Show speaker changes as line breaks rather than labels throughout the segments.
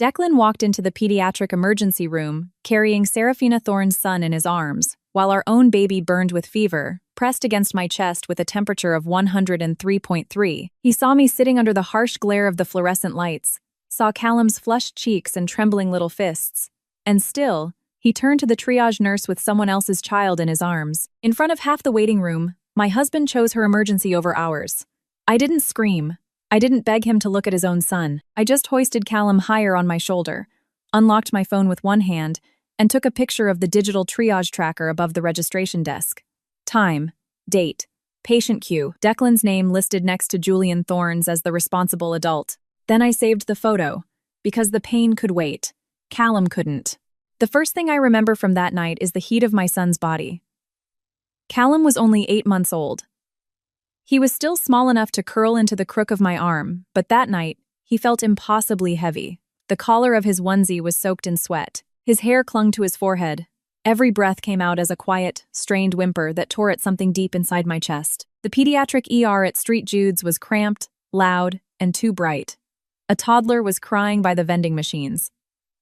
Declan walked into the pediatric emergency room, carrying Serafina Thorne's son in his arms, while our own baby burned with fever, pressed against my chest with a temperature of 103.3. He saw me sitting under the harsh glare of the fluorescent lights, saw Callum's flushed cheeks and trembling little fists, and still, he turned to the triage nurse with someone else's child in his arms. In front of half the waiting room, my husband chose her emergency over ours. I didn't scream. I didn't beg him to look at his own son. I just hoisted Callum higher on my shoulder, unlocked my phone with one hand, and took a picture of the digital triage tracker above the registration desk. Time, date, patient queue, Declan's name listed next to Julian Thorne's as the responsible adult. Then I saved the photo, because the pain could wait. Callum couldn't. The first thing I remember from that night is the heat of my son's body. Callum was only 8 months old. He was still small enough to curl into the crook of my arm, but that night, he felt impossibly heavy. The collar of his onesie was soaked in sweat. His hair clung to his forehead. Every breath came out as a quiet, strained whimper that tore at something deep inside my chest. The pediatric ER at St. Jude's was cramped, loud, and too bright. A toddler was crying by the vending machines.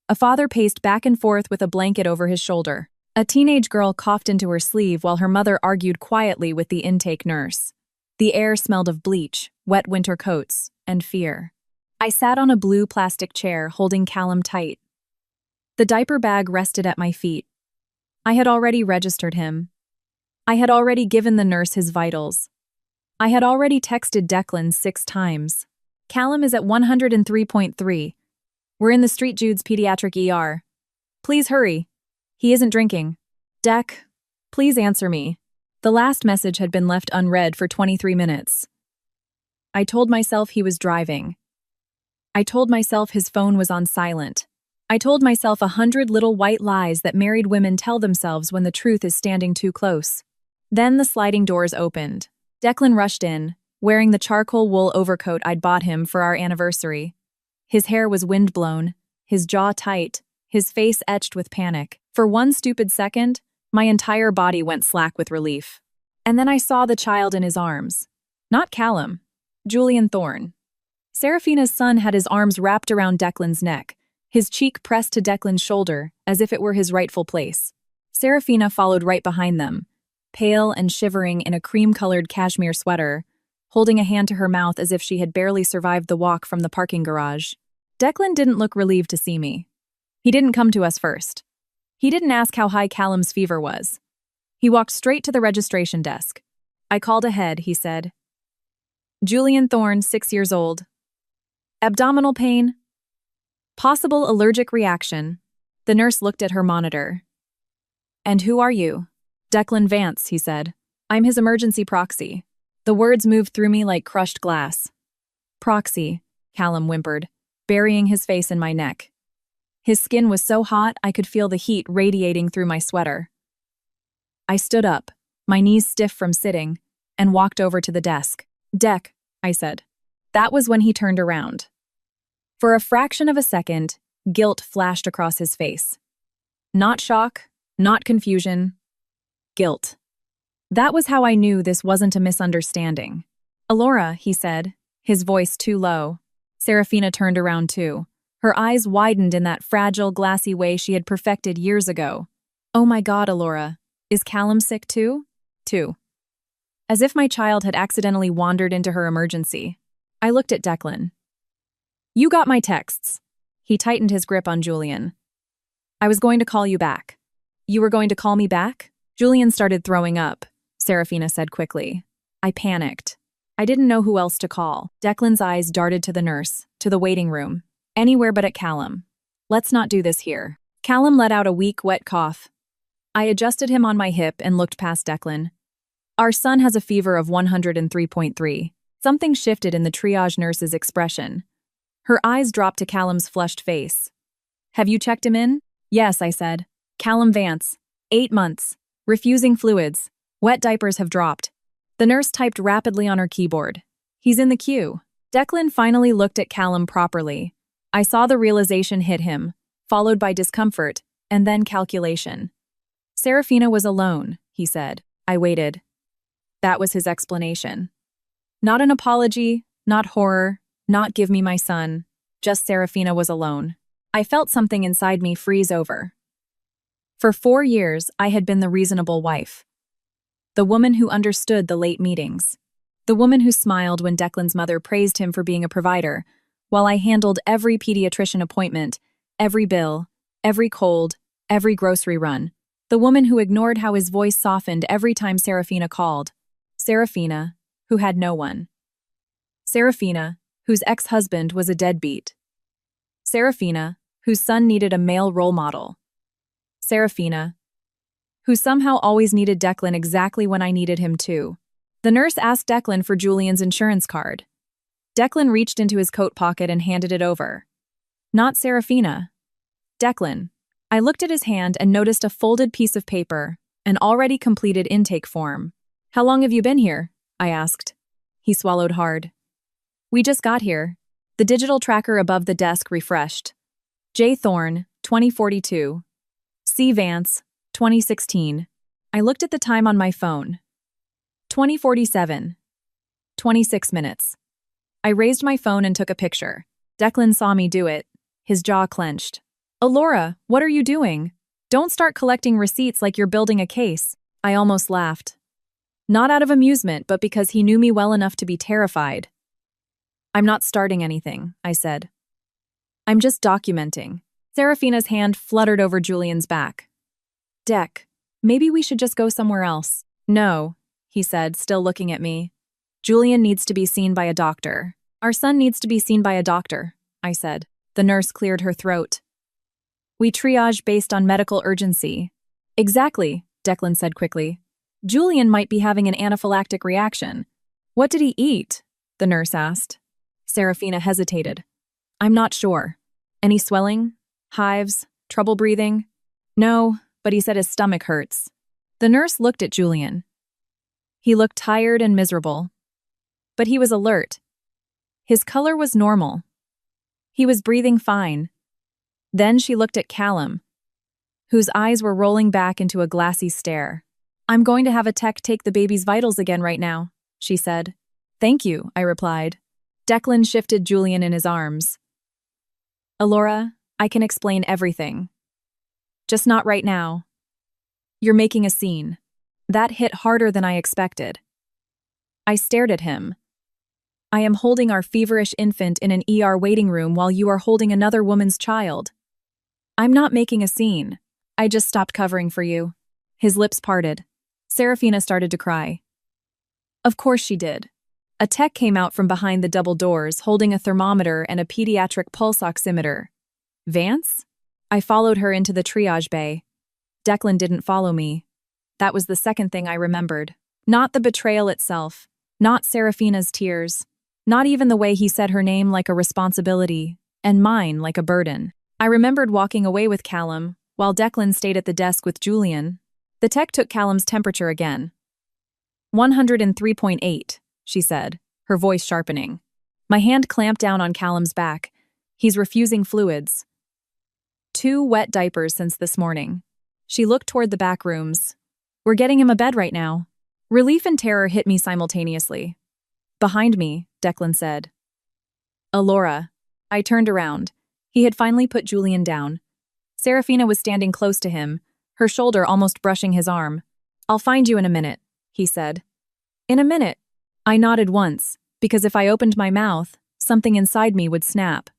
A father paced back and forth with a blanket over his shoulder. A teenage girl coughed into her sleeve while her mother argued quietly with the intake nurse. The air smelled of bleach, wet winter coats, and fear. I sat on a blue plastic chair, holding Callum tight. The diaper bag rested at my feet. I had already registered him. I had already given the nurse his vitals. I had already texted Declan 6 times. Callum is at 103.3. We're in the St. Jude's pediatric ER. Please hurry. He isn't drinking. Dec, please answer me. The last message had been left unread for 23 minutes. I told myself he was driving. I told myself his phone was on silent. I told myself 100 little white lies that married women tell themselves when the truth is standing too close. Then the sliding doors opened. Declan rushed in, wearing the charcoal wool overcoat I'd bought him for our anniversary. His hair was windblown, his jaw tight, his face etched with panic. For one stupid second, my entire body went slack with relief. And then I saw the child in his arms. Not Callum. Julian Thorne. Serafina's son had his arms wrapped around Declan's neck, his cheek pressed to Declan's shoulder as if it were his rightful place. Serafina followed right behind them, pale and shivering in a cream-colored cashmere sweater, holding a hand to her mouth as if she had barely survived the walk from the parking garage. Declan didn't look relieved to see me. He didn't come to us first. He didn't ask how high Callum's fever was. He walked straight to the registration desk. I called ahead, he said. Julian Thorne, 6 years old. Abdominal pain. Possible allergic reaction. The nurse looked at her monitor. And who are you? Declan Vance, he said. I'm his emergency proxy. The words moved through me like crushed glass. Proxy, Callum whimpered, burying his face in my neck. His skin was so hot I could feel the heat radiating through my sweater. I stood up, my knees stiff from sitting, and walked over to the desk. Dec, I said. That was when he turned around. For a fraction of a second, guilt flashed across his face. Not shock, not confusion. Guilt. That was how I knew this wasn't a misunderstanding. Alora, he said, his voice too low. Serafina turned around too. Her eyes widened in that fragile, glassy way she had perfected years ago. Oh my God, Alora. Is Callum sick too? Too. As if my child had accidentally wandered into her emergency. I looked at Declan. You got my texts. He tightened his grip on Julian. I was going to call you back. You were going to call me back? Julian started throwing up, Serafina said quickly. I panicked. I didn't know who else to call. Declan's eyes darted to the nurse, to the waiting room. Anywhere but at Callum. Let's not do this here. Callum let out a weak, wet cough. I adjusted him on my hip and looked past Declan. Our son has a fever of 103.3. Something shifted in the triage nurse's expression. Her eyes dropped to Callum's flushed face. Have you checked him in? Yes, I said. Callum Vance. 8 months. Refusing fluids. Wet diapers have dropped. The nurse typed rapidly on her keyboard. He's in the queue. Declan finally looked at Callum properly. I saw the realization hit him, followed by discomfort, and then calculation. Serafina was alone, he said. I waited. That was his explanation. Not an apology, not horror, not give me my son. Just Serafina was alone. I felt something inside me freeze over. For 4 years, I had been the reasonable wife. The woman who understood the late meetings. The woman who smiled when Declan's mother praised him for being a provider, while I handled every pediatrician appointment, every bill, every cold, every grocery run. The woman who ignored how his voice softened every time Serafina called. Serafina, who had no one. Serafina, whose ex-husband was a deadbeat. Serafina, whose son needed a male role model. Serafina, who somehow always needed Declan exactly when I needed him too. The nurse asked Declan for Julian's insurance card. Declan reached into his coat pocket and handed it over. Not Serafina. Declan. I looked at his hand and noticed a folded piece of paper, an already completed intake form. How long have you been here? I asked. He swallowed hard. We just got here. The digital tracker above the desk refreshed. J. Thorne, 2042. C. Vance, 2016. I looked at the time on my phone. 2047. 26 minutes. I raised my phone and took a picture. Declan saw me do it. His jaw clenched. Alora, what are you doing? Don't start collecting receipts like you're building a case. I almost laughed. Not out of amusement, but because he knew me well enough to be terrified. I'm not starting anything, I said. I'm just documenting. Serafina's hand fluttered over Julian's back. Deck, maybe we should just go somewhere else. No, he said, still looking at me. Julian needs to be seen by a doctor. Our son needs to be seen by a doctor, I said. The nurse cleared her throat. We triage based on medical urgency. Exactly, Declan said quickly. Julian might be having an anaphylactic reaction. What did he eat? The nurse asked. Serafina hesitated. I'm not sure. Any swelling? Hives? Trouble breathing? No, but he said his stomach hurts. The nurse looked at Julian. He looked tired and miserable. But he was alert. His color was normal. He was breathing fine. Then she looked at Callum, whose eyes were rolling back into a glassy stare. I'm going to have a tech take the baby's vitals again right now, she said. Thank you, I replied. Declan shifted Julian in his arms. Alora, I can explain everything. Just not right now. You're making a scene. That hit harder than I expected. I stared at him. I am holding our feverish infant in an ER waiting room while you are holding another woman's child. I'm not making a scene. I just stopped covering for you. His lips parted. Serafina started to cry. Of course she did. A tech came out from behind the double doors, holding a thermometer and a pediatric pulse oximeter. Vance? I followed her into the triage bay. Declan didn't follow me. That was the second thing I remembered. Not the betrayal itself. Not Serafina's tears. Not even the way he said her name like a responsibility, and mine like a burden. I remembered walking away with Callum, while Declan stayed at the desk with Julian. The tech took Callum's temperature again. 103.8, she said, her voice sharpening. My hand clamped down on Callum's back. He's refusing fluids. 2 wet diapers since this morning. She looked toward the back rooms. We're getting him a bed right now. Relief and terror hit me simultaneously. Behind me, Declan said. Alora. I turned around. He had finally put Julian down. Serafina was standing close to him, her shoulder almost brushing his arm. I'll find you in a minute, he said. In a minute. I nodded once, because if I opened my mouth, something inside me would snap.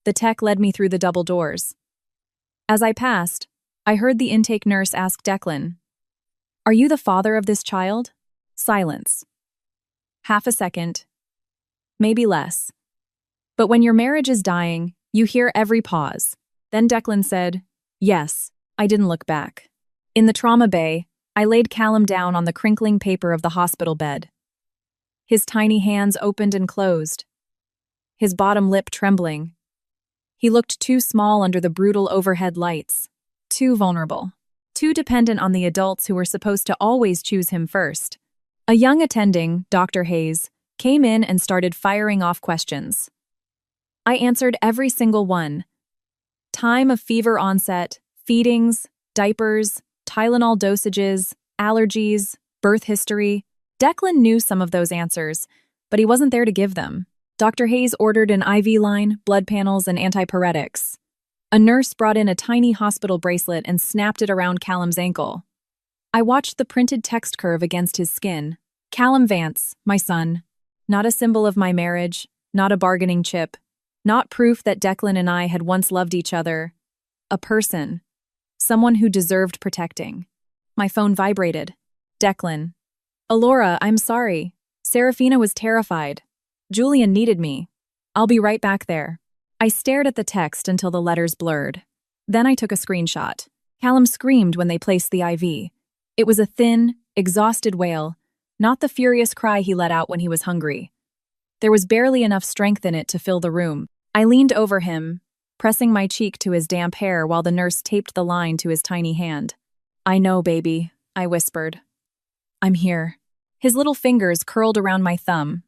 The tech led me through the double doors. As I passed, I heard the intake nurse ask Declan, Are you the father of this child? Silence. Half a second. Maybe less. But when your marriage is dying, you hear every pause. Then Declan said, Yes. I didn't look back. In the trauma bay, I laid Callum down on the crinkling paper of the hospital bed. His tiny hands opened and closed, his bottom lip trembling. He looked too small under the brutal overhead lights, too vulnerable, too dependent on the adults who were supposed to always choose him first. A young attending, Dr. Hayes, came in and started firing off questions. I answered every single one. Time of fever onset, feedings, diapers, Tylenol dosages, allergies, birth history. Declan knew some of those answers, but he wasn't there to give them. Dr. Hayes ordered an IV line, blood panels, and antipyretics. A nurse brought in a tiny hospital bracelet and snapped it around Callum's ankle. I watched the printed text curve against his skin. Callum Vance, my son. Not a symbol of my marriage, not a bargaining chip, not proof that Declan and I had once loved each other. A person. Someone who deserved protecting. My phone vibrated. Declan. Alora, I'm sorry. Serafina was terrified. Julian needed me. I'll be right back there. I stared at the text until the letters blurred. Then I took a screenshot. Callum screamed when they placed the IV. It was a thin, exhausted wail, not the furious cry he let out when he was hungry. There was barely enough strength in it to fill the room. I leaned over him, pressing my cheek to his damp hair while the nurse taped the line to his tiny hand. I know, baby, I whispered. I'm here. His little fingers curled around my thumb.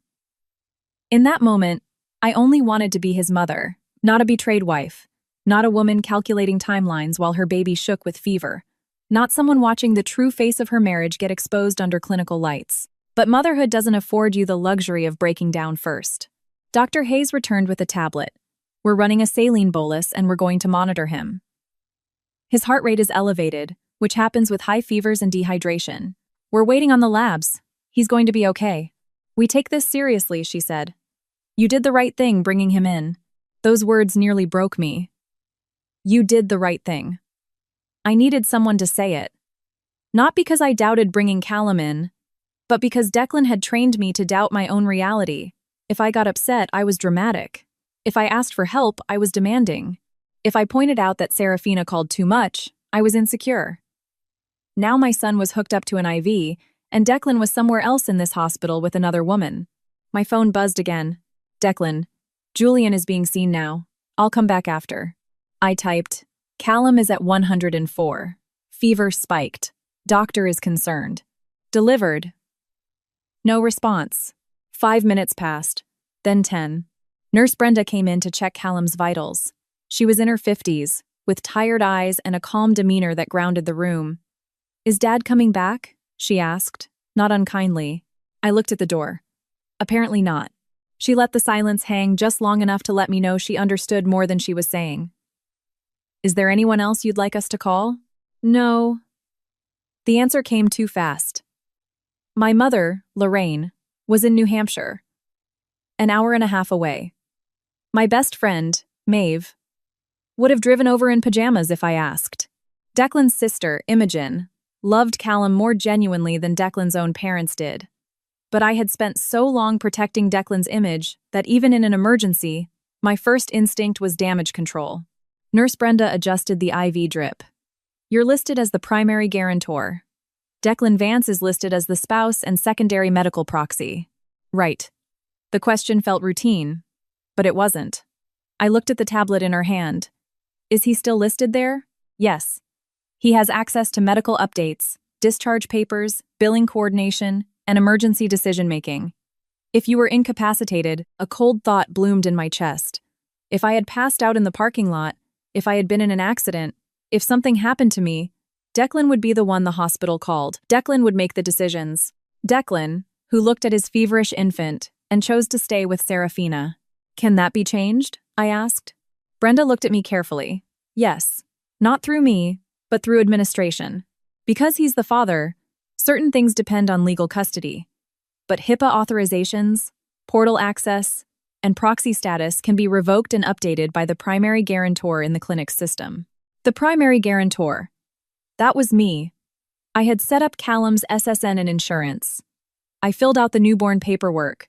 In that moment, I only wanted to be his mother, not a betrayed wife, not a woman calculating timelines while her baby shook with fever, not someone watching the true face of her marriage get exposed under clinical lights. But motherhood doesn't afford you the luxury of breaking down first. Dr. Hayes returned with a tablet. We're running a saline bolus and we're going to monitor him. His heart rate is elevated, which happens with high fevers and dehydration. We're waiting on the labs. He's going to be okay. We take this seriously, she said. You did the right thing bringing him in. Those words nearly broke me. You did the right thing. I needed someone to say it. Not because I doubted bringing Callum in, but because Declan had trained me to doubt my own reality. If I got upset, I was dramatic. If I asked for help, I was demanding. If I pointed out that Serafina called too much, I was insecure. Now my son was hooked up to an IV, and Declan was somewhere else in this hospital with another woman. My phone buzzed again. Declan, Julian is being seen now. I'll come back after. I typed, Callum is at 104. Fever spiked. Doctor is concerned. Delivered. No response. 5 minutes passed. Then 10. Nurse Brenda came in to check Callum's vitals. She was in her 50s, with tired eyes and a calm demeanor that grounded the room. Is Dad coming back? She asked, not unkindly. I looked at the door. Apparently not. She let the silence hang just long enough to let me know she understood more than she was saying. Is there anyone else you'd like us to call? No. The answer came too fast. My mother, Lorraine, was in New Hampshire, an hour and a half away. My best friend, Maeve, would have driven over in pajamas if I asked. Declan's sister, Imogen, loved Callum more genuinely than Declan's own parents did. But I had spent so long protecting Declan's image that even in an emergency, my first instinct was damage control. Nurse Brenda adjusted the IV drip. You're listed as the primary guarantor. Declan Vance is listed as the spouse and secondary medical proxy. Right. The question felt routine, but it wasn't. I looked at the tablet in her hand. Is he still listed there? Yes. He has access to medical updates, discharge papers, billing coordination, and emergency decision-making. If you were incapacitated, a cold thought bloomed in my chest. If I had passed out in the parking lot, if I had been in an accident, if something happened to me, Declan would be the one the hospital called. Declan would make the decisions. Declan, who looked at his feverish infant and chose to stay with Serafina. Can that be changed? I asked. Brenda looked at me carefully. Yes. Not through me, but through administration. Because he's the father, certain things depend on legal custody. But HIPAA authorizations, portal access, and proxy status can be revoked and updated by the primary guarantor in the clinic's system. The primary guarantor. That was me. I had set up Callum's SSN and insurance. I filled out the newborn paperwork.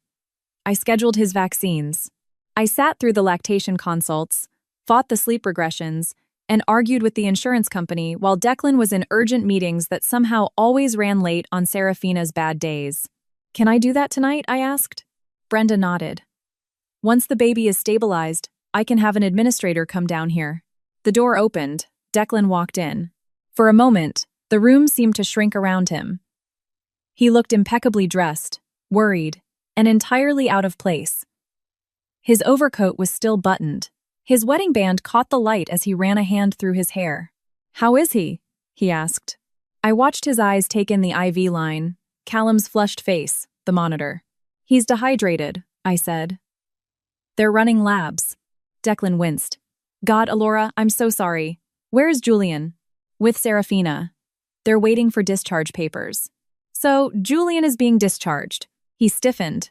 I scheduled his vaccines. I sat through the lactation consults, fought the sleep regressions, and argued with the insurance company while Declan was in urgent meetings that somehow always ran late on Serafina's bad days. Can I do that tonight? I asked. Brenda nodded. Once the baby is stabilized, I can have an administrator come down here. The door opened. Declan walked in. For a moment, the room seemed to shrink around him. He looked impeccably dressed, worried, and entirely out of place. His overcoat was still buttoned. His wedding band caught the light as he ran a hand through his hair. How is he? He asked. I watched his eyes take in the IV line, Callum's flushed face, the monitor. He's dehydrated, I said. They're running labs. Declan winced. God, Alora, I'm so sorry. Where is Julian? With Serafina. They're waiting for discharge papers. So, Julian is being discharged. He stiffened.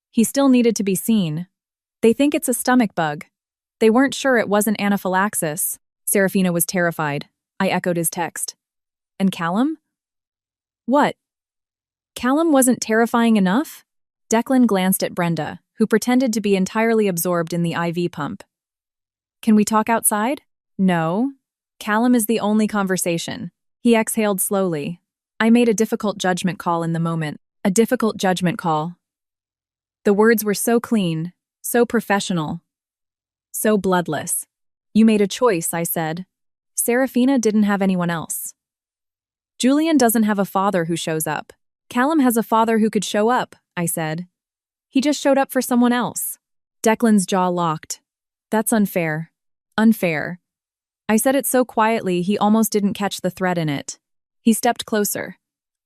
He still needed to be seen. They think it's a stomach bug. They weren't sure it wasn't anaphylaxis. Serafina was terrified. I echoed his text. And Callum? What? Callum wasn't terrifying enough? Declan glanced at Brenda, who pretended to be entirely absorbed in the IV pump. Can we talk outside? No. Callum is the only conversation. He exhaled slowly. I made a difficult judgment call in the moment. A difficult judgment call. The words were so clean, so professional, so bloodless. You made a choice, I said. Serafina didn't have anyone else. Julian doesn't have a father who shows up. Callum has a father who could show up, I said. He just showed up for someone else. Declan's jaw locked. That's unfair. Unfair. I said it so quietly he almost didn't catch the threat in it. He stepped closer.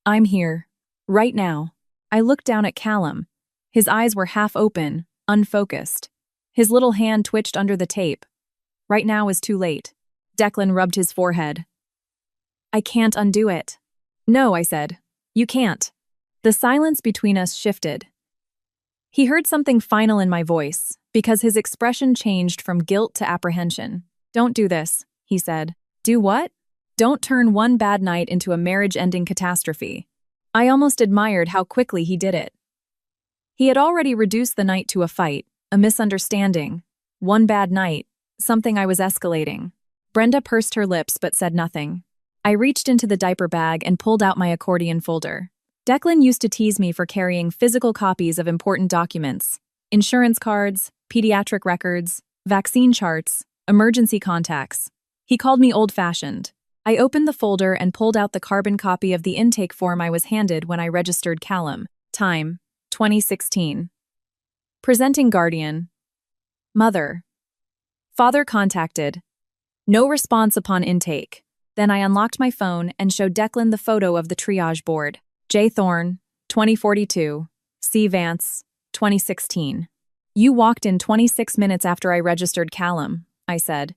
I'm here. Right now. I looked down at Callum. His eyes were half open, unfocused. His little hand twitched under the tape. Right now is too late. Declan rubbed his forehead. I can't undo it. No, I said. You can't. The silence between us shifted. He heard something final in my voice, because his expression changed from guilt to apprehension. Don't do this, he said. Do what? Don't turn one bad night into a marriage-ending catastrophe. I almost admired how quickly he did it. He had already reduced the night to a fight, a misunderstanding. One bad night, something I was escalating. Brenda pursed her lips but said nothing. I reached into the diaper bag and pulled out my accordion folder. Declan used to tease me for carrying physical copies of important documents, insurance cards, pediatric records, vaccine charts, emergency contacts. He called me old-fashioned. I opened the folder and pulled out the carbon copy of the intake form I was handed when I registered Callum. Time, 2016. Presenting guardian. Mother. Father contacted. No response upon intake. Then I unlocked my phone and showed Declan the photo of the triage board. J. Thorne, 2042. C. Vance, 2016. You walked in 26 minutes after I registered Callum, I said.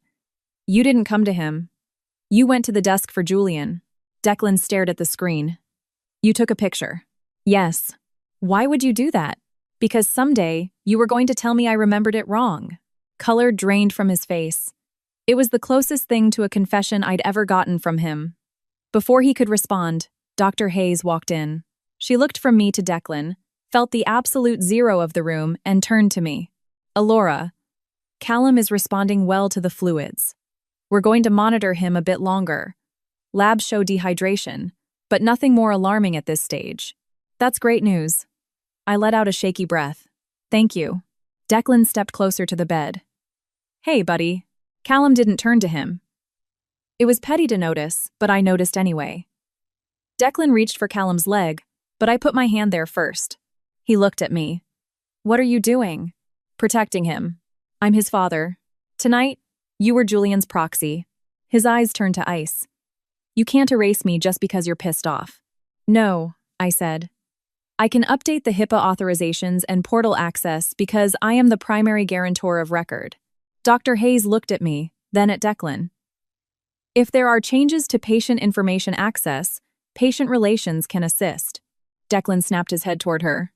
You didn't come to him. You went to the desk for Julian. Declan stared at the screen. You took a picture. Yes. Why would you do that? Because someday you were going to tell me I remembered it wrong. Color drained from his face. It was the closest thing to a confession I'd ever gotten from him. Before he could respond, Dr. Hayes walked in. She looked from me to Declan, felt the absolute zero of the room, and turned to me. Alora, Callum is responding well to the fluids. We're going to monitor him a bit longer. Labs show dehydration, but nothing more alarming at this stage. That's great news. I let out a shaky breath. Thank you. Declan stepped closer to the bed. Hey, buddy. Callum didn't turn to him. It was petty to notice, but I noticed anyway. Declan reached for Callum's leg, but I put my hand there first. He looked at me. What are you doing? Protecting him. I'm his father. Tonight, you were Julian's proxy. His eyes turned to ice. You can't erase me just because you're pissed off. No, I said. I can update the HIPAA authorizations and portal access because I am the primary guarantor of record. Dr. Hayes looked at me, then at Declan. If there are changes to patient information access, patient relations can assist. Declan snapped his head toward her.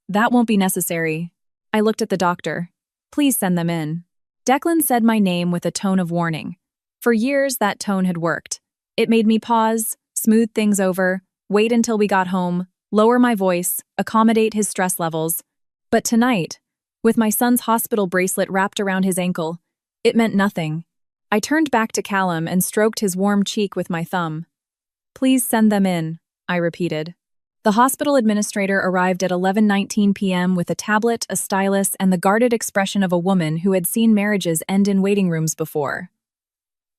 That won't be necessary. I looked at the doctor. Please send them in. Declan said my name with a tone of warning. For years, that tone had worked. It made me pause, smooth things over, wait until we got home, lower my voice, accommodate his stress levels. But tonight, with my son's hospital bracelet wrapped around his ankle, it meant nothing. I turned back to Callum and stroked his warm cheek with my thumb. Please send them in, I repeated. The hospital administrator arrived at 11:19 p.m. with a tablet, a stylus, and the guarded expression of a woman who had seen marriages end in waiting rooms before.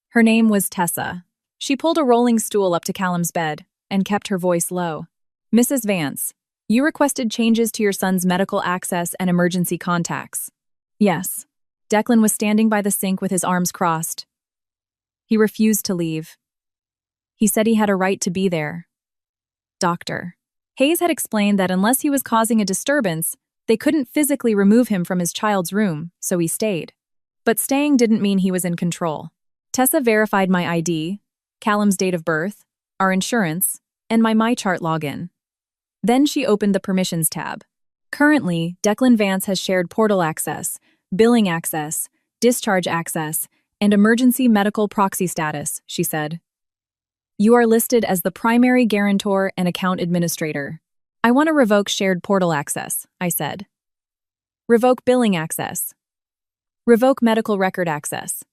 Her name was Tessa. She pulled a rolling stool up to Callum's bed and kept her voice low. Mrs. Vance, you requested changes to your son's medical access and emergency contacts. Yes. Declan was standing by the sink with his arms crossed. He refused to leave. He said he had a right to be there. Doctor. Hayes had explained that unless he was causing a disturbance, they couldn't physically remove him from his child's room, so he stayed. But staying didn't mean he was in control. Tessa verified my ID, Callum's date of birth, our insurance, and my MyChart login. Then she opened the Permissions tab. Currently, Declan Vance has shared portal access, billing access, discharge access, and emergency medical proxy status, she said. You are listed as the primary guarantor and account administrator. I want to revoke shared portal access, I said. Revoke billing access. Revoke medical record access.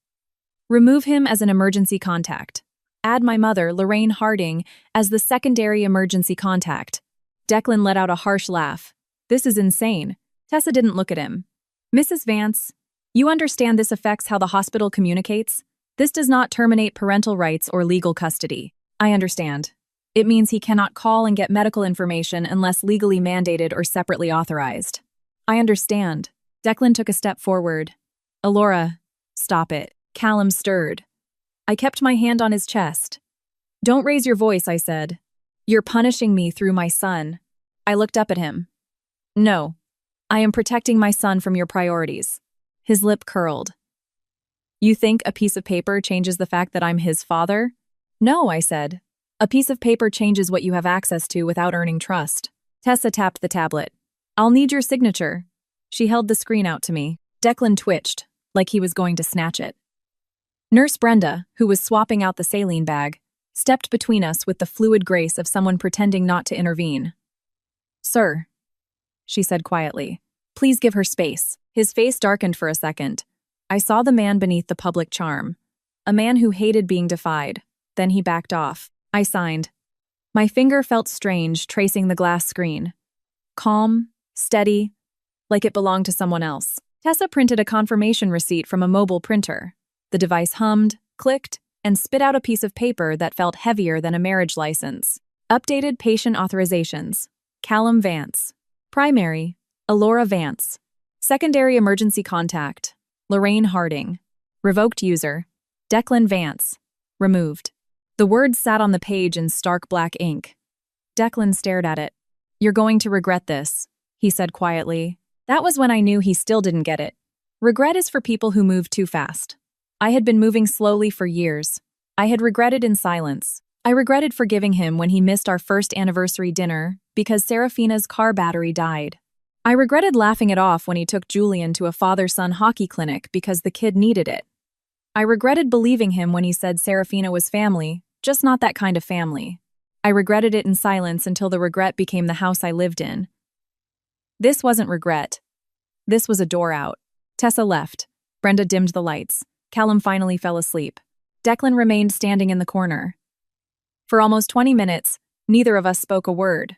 Remove him as an emergency contact. Add my mother, Lorraine Harding, as the secondary emergency contact. Declan let out a harsh laugh. This is insane. Tessa didn't look at him. Mrs. Vance, you understand this affects how the hospital communicates? This does not terminate parental rights or legal custody. I understand. It means he cannot call and get medical information unless legally mandated or separately authorized. I understand. Declan took a step forward. Alora, stop it. Callum stirred. I kept my hand on his chest. Don't raise your voice, I said. You're punishing me through my son. I looked up at him. No, I am protecting my son from your priorities. His lip curled. You think a piece of paper changes the fact that I'm his father? No, I said. A piece of paper changes what you have access to without earning trust. Tessa tapped the tablet. I'll need your signature. She held the screen out to me. Declan twitched, like he was going to snatch it. Nurse Brenda, who was swapping out the saline bag, stepped between us with the fluid grace of someone pretending not to intervene. Sir, she said quietly, please give her space. His face darkened for a second. I saw the man beneath the public charm. A man who hated being defied. Then he backed off. I signed. My finger felt strange tracing the glass screen. Calm, steady, like it belonged to someone else. Tessa printed a confirmation receipt from a mobile printer. The device hummed, clicked, and spit out a piece of paper that felt heavier than a marriage license. Updated patient authorizations. Callum Vance. Primary, Alora Vance. Secondary emergency contact, Lorraine Harding. Revoked user, Declan Vance. Removed. The words sat on the page in stark black ink. Declan stared at it. You're going to regret this, he said quietly. That was when I knew he still didn't get it. Regret is for people who move too fast. I had been moving slowly for years. I had regretted in silence. I regretted forgiving him when he missed our first anniversary dinner because Serafina's car battery died. I regretted laughing it off when he took Julian to a father-son hockey clinic because the kid needed it. I regretted believing him when he said Serafina was family, just not that kind of family. I regretted it in silence until the regret became the house I lived in. This wasn't regret. This was a door out. Tessa left. Brenda dimmed the lights. Callum finally fell asleep. Declan remained standing in the corner. For almost 20 minutes, neither of us spoke a word.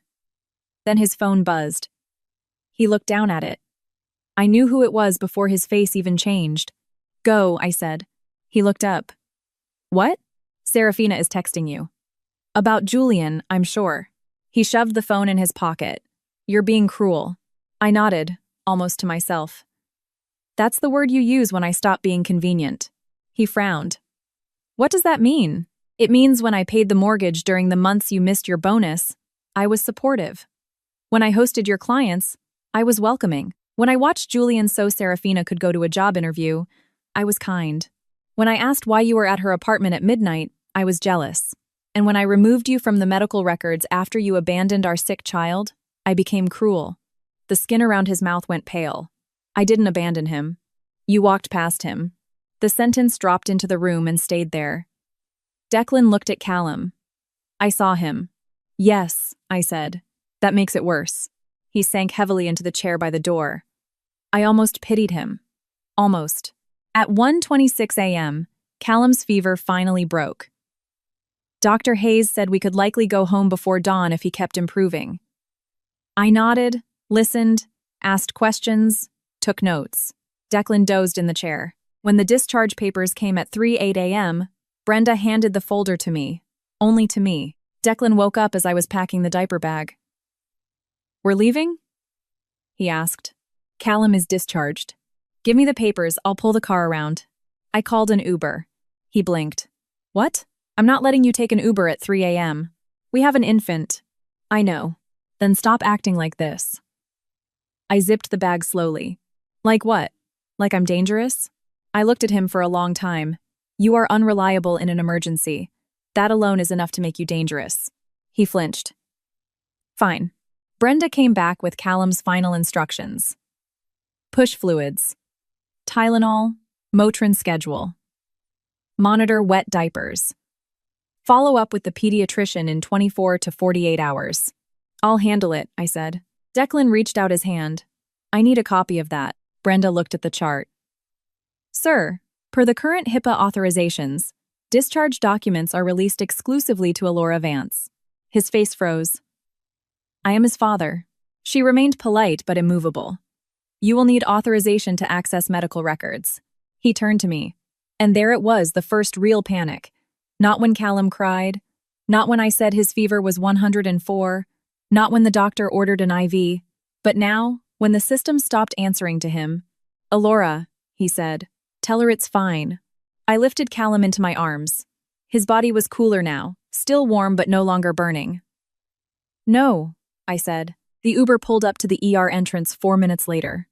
Then his phone buzzed. He looked down at it. I knew who it was before his face even changed. Go, I said. He looked up. What? Serafina is texting you. About Julian, I'm sure. He shoved the phone in his pocket. You're being cruel. I nodded, almost to myself. That's the word you use when I stop being convenient. He frowned. What does that mean? It means when I paid the mortgage during the months you missed your bonus, I was supportive. When I hosted your clients, I was welcoming. When I watched Julian so Serafina could go to a job interview, I was kind. When I asked why you were at her apartment at midnight, I was jealous. And when I removed you from the medical records after you abandoned our sick child, I became cruel. The skin around his mouth went pale. I didn't abandon him. You walked past him. The sentence dropped into the room and stayed there. Declan looked at Callum. I saw him. Yes, I said. That makes it worse. He sank heavily into the chair by the door. I almost pitied him. Almost. At 1:26 a.m., Callum's fever finally broke. Dr. Hayes said we could likely go home before dawn if he kept improving. I nodded, listened, asked questions, took notes. Declan dozed in the chair. When the discharge papers came at 3:08 a.m., Brenda handed the folder to me. Only to me. Declan woke up as I was packing the diaper bag. We're leaving? He asked. Callum is discharged. Give me the papers, I'll pull the car around. I called an Uber. He blinked. What? I'm not letting you take an Uber at 3 a.m. We have an infant. I know. Then stop acting like this. I zipped the bag slowly. Like what? Like I'm dangerous? I looked at him for a long time. You are unreliable in an emergency. That alone is enough to make you dangerous. He flinched. Fine. Brenda came back with Callum's final instructions. Push fluids. Tylenol. Motrin schedule. Monitor wet diapers. Follow up with the pediatrician in 24 to 48 hours. I'll handle it, I said. Declan reached out his hand. I need a copy of that. Brenda looked at the chart. Sir, per the current HIPAA authorizations, discharge documents are released exclusively to Elora Vance. His face froze. I am his father. She remained polite but immovable. You will need authorization to access medical records. He turned to me. And there it was, the first real panic. Not when Callum cried. Not when I said his fever was 104. Not when the doctor ordered an IV. But now, when the system stopped answering to him. Elora, he said, tell her it's fine. I lifted Callum into my arms. His body was cooler now, still warm but no longer burning. No, I said. The Uber pulled up to the ER entrance 4 minutes later.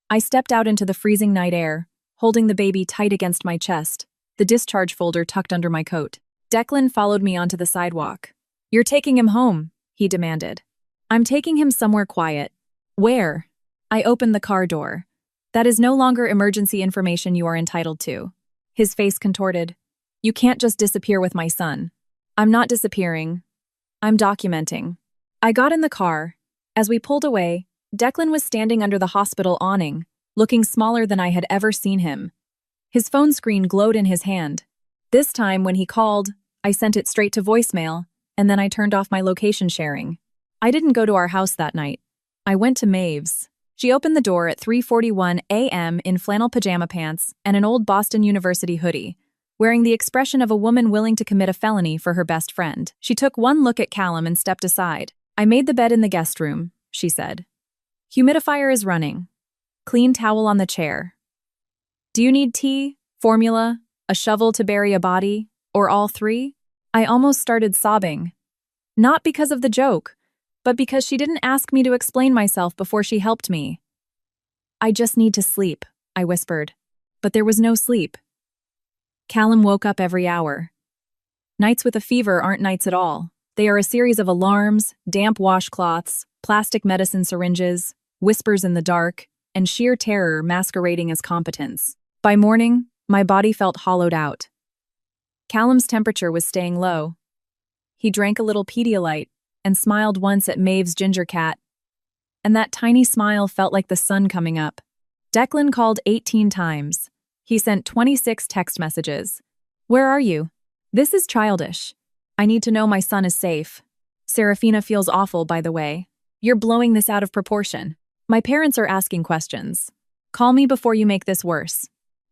I stepped out into the freezing night air, holding the baby tight against my chest, the discharge folder tucked under my coat. Declan followed me onto the sidewalk. You're taking him home, he demanded. I'm taking him somewhere quiet. Where? I opened the car door. That is no longer emergency information you are entitled to. His face contorted. You can't just disappear with my son. I'm not disappearing. I'm documenting. I got in the car. As we pulled away, Declan was standing under the hospital awning, looking smaller than I had ever seen him. His phone screen glowed in his hand. This time, when he called, I sent it straight to voicemail, and then I turned off my location sharing. I didn't go to our house that night. I went to Maeve's. She opened the door at 3:41 a.m. in flannel pajama pants and an old Boston University hoodie, wearing the expression of a woman willing to commit a felony for her best friend. She took one look at Callum and stepped aside. I made the bed in the guest room, she said. Humidifier is running. Clean towel on the chair. Do you need tea, formula, a shovel to bury a body, or all three? I almost started sobbing. Not because of the joke, but because she didn't ask me to explain myself before she helped me. I just need to sleep, I whispered. But there was no sleep. Callum woke up every hour. Nights with a fever aren't nights at all. They are a series of alarms, damp washcloths, plastic medicine syringes, whispers in the dark, and sheer terror masquerading as competence. By morning, my body felt hollowed out. Callum's temperature was staying low. He drank a little Pedialyte and smiled once at Maeve's ginger cat. And that tiny smile felt like the sun coming up. Declan called 18 times. He sent 26 text messages. Where are you? This is childish. I need to know my son is safe. Serafina feels awful, by the way. You're blowing this out of proportion. My parents are asking questions. Call me before you make this worse.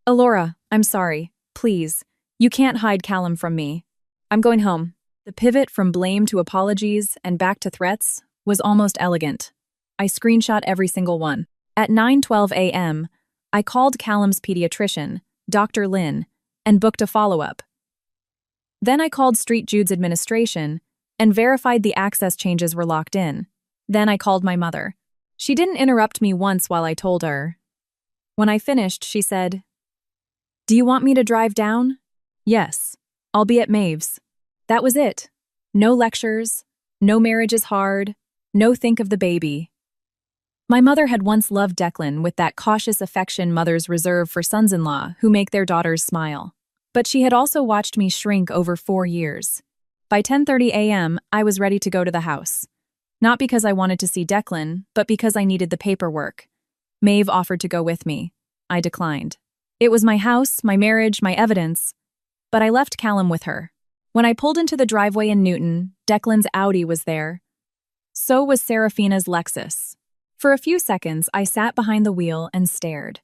Elora, I'm sorry. Please. You can't hide Callum from me. I'm going home. The pivot from blame to apologies and back to threats was almost elegant. I screenshot every single one. At 9:12 a.m., I called Callum's pediatrician, Dr. Lynn, and booked a follow-up. Then I called St. Jude's administration and verified the access changes were locked in. Then I called my mother. She didn't interrupt me once while I told her. When I finished, she said, "Do you want me to drive down?" "Yes. I'll be at Maeve's." That was it. No lectures, no marriage is hard, no think of the baby. My mother had once loved Declan with that cautious affection mothers reserve for sons-in-law who make their daughters smile. But she had also watched me shrink over 4 years. By 10:30 a.m., I was ready to go to the house. Not because I wanted to see Declan, but because I needed the paperwork. Maeve offered to go with me. I declined. It was my house, my marriage, my evidence. But I left Callum with her. When I pulled into the driveway in Newton, Declan's Audi was there. So was Serafina's Lexus. For a few seconds, I sat behind the wheel and stared.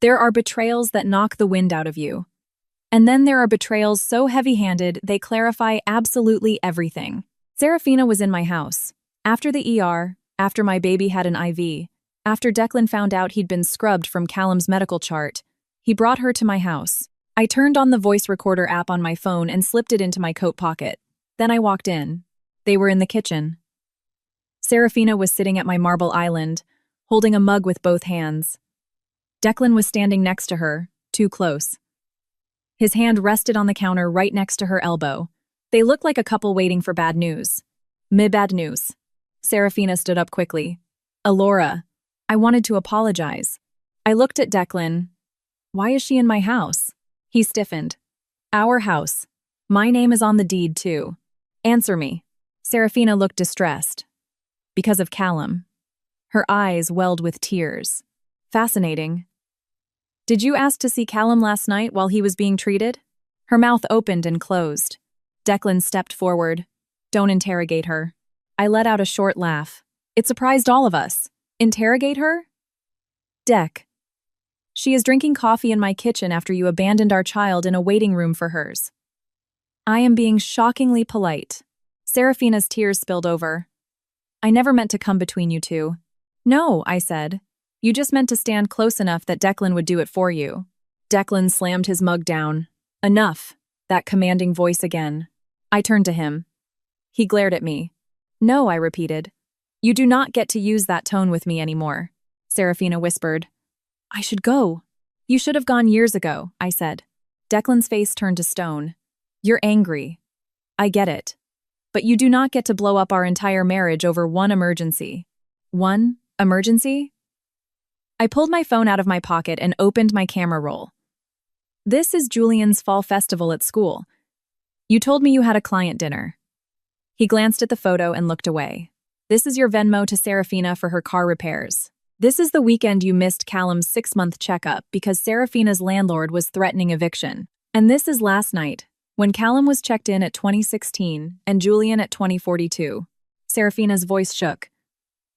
There are betrayals that knock the wind out of you. And then there are betrayals so heavy-handed they clarify absolutely everything. Serafina was in my house. After the ER, after my baby had an IV, after Declan found out he'd been scrubbed from Callum's medical chart, he brought her to my house. I turned on the voice recorder app on my phone and slipped it into my coat pocket. Then I walked in. They were in the kitchen. Serafina was sitting at my marble island, holding a mug with both hands. Declan was standing next to her, too close. His hand rested on the counter right next to her elbow. They looked like a couple waiting for bad news. Bad news. Serafina stood up quickly. Alora, I wanted to apologize. I looked at Declan. Why is she in my house? He stiffened. Our house. My name is on the deed, too. Answer me. Serafina looked distressed. Because of Callum. Her eyes welled with tears. Fascinating. Did you ask to see Callum last night while he was being treated? Her mouth opened and closed. Declan stepped forward. Don't interrogate her. I let out a short laugh. It surprised all of us. Interrogate her? Dec. She is drinking coffee in my kitchen after you abandoned our child in a waiting room for hers. I am being shockingly polite. Serafina's tears spilled over. I never meant to come between you two. No, I said. You just meant to stand close enough that Declan would do it for you. Declan slammed his mug down. Enough, that commanding voice again. I turned to him. He glared at me. No, I repeated. You do not get to use that tone with me anymore. Serafina whispered. I should go. You should have gone years ago, I said. Declan's face turned to stone. You're angry. I get it. But you do not get to blow up our entire marriage over one emergency. One emergency? I pulled my phone out of my pocket and opened my camera roll. This is Julian's fall festival at school. You told me you had a client dinner. He glanced at the photo and looked away. This is your Venmo to Serafina for her car repairs. This is the weekend you missed Callum's 6-month checkup because Serafina's landlord was threatening eviction. And this is last night, when Callum was checked in at 2016 and Julian at 2042. Serafina's voice shook.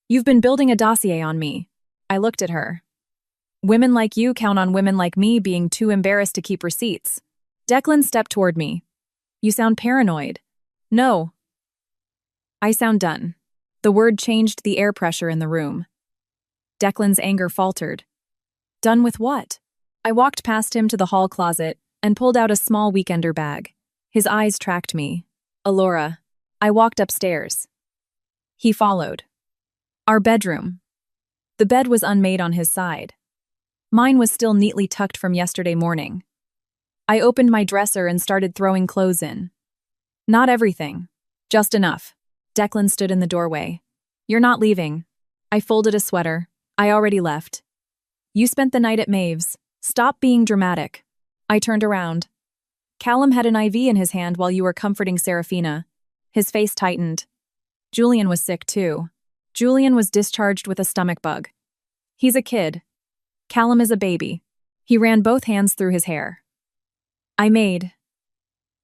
You've been building a dossier on me. I looked at her. Women like you count on women like me being too embarrassed to keep receipts. Declan stepped toward me. You sound paranoid. No. I sound done. The word changed the air pressure in the room. Declan's anger faltered. Done with what? I walked past him to the hall closet and pulled out a small weekender bag. His eyes tracked me. Alora. I walked upstairs. He followed. Our bedroom. The bed was unmade on his side. Mine was still neatly tucked from yesterday morning. I opened my dresser and started throwing clothes in. Not everything. Just enough. Declan stood in the doorway. You're not leaving. I folded a sweater. I already left. You spent the night at Maeve's. Stop being dramatic. I turned around. Callum had an IV in his hand while you were comforting Serafina. His face tightened. Julian was sick too. Julian was discharged with a stomach bug. He's a kid. Callum is a baby. He ran both hands through his hair. I made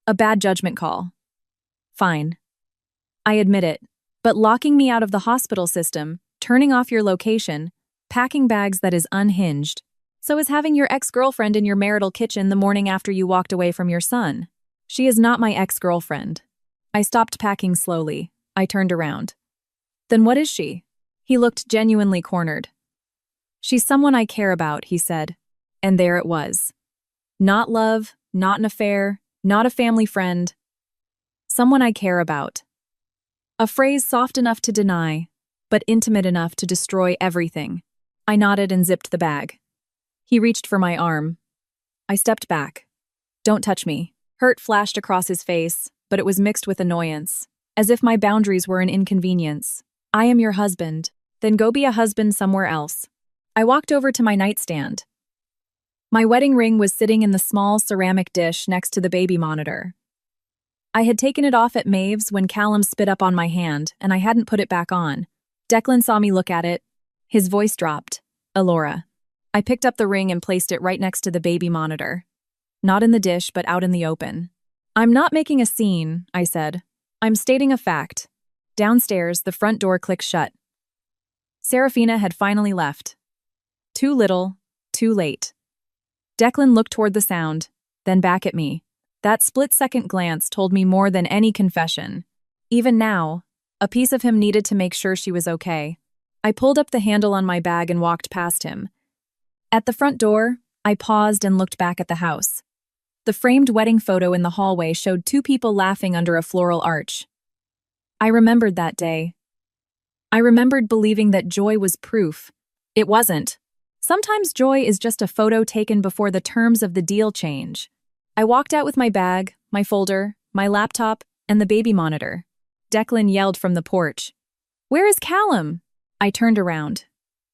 a bad judgment call. Fine. I admit it. But locking me out of the hospital system, turning off your location, packing bags that is unhinged, so is having your ex-girlfriend in your marital kitchen the morning after you walked away from your son. She is not my ex-girlfriend. I stopped packing slowly. I turned around. Then what is she? He looked genuinely cornered. She's someone I care about, he said. And there it was. Not love, not an affair, not a family friend. Someone I care about. A phrase soft enough to deny, but intimate enough to destroy everything. I nodded and zipped the bag. He reached for my arm. I stepped back. Don't touch me. Hurt flashed across his face, but it was mixed with annoyance, as if my boundaries were an inconvenience. I am your husband. Then go be a husband somewhere else. I walked over to my nightstand. My wedding ring was sitting in the small ceramic dish next to the baby monitor. I had taken it off at Maeve's when Callum spit up on my hand, and I hadn't put it back on. Declan saw me look at it. His voice dropped. Alora. I picked up the ring and placed it right next to the baby monitor. Not in the dish, but out in the open. I'm not making a scene, I said. I'm stating a fact. Downstairs, the front door clicked shut. Serafina had finally left. Too little, too late. Declan looked toward the sound, then back at me. That split-second glance told me more than any confession. Even now, a piece of him needed to make sure she was okay. I pulled up the handle on my bag and walked past him. At the front door, I paused and looked back at the house. The framed wedding photo in the hallway showed two people laughing under a floral arch. I remembered that day. I remembered believing that joy was proof. It wasn't. Sometimes joy is just a photo taken before the terms of the deal change. I walked out with my bag, my folder, my laptop, and the baby monitor. Declan yelled from the porch, "Where is Callum?" I turned around.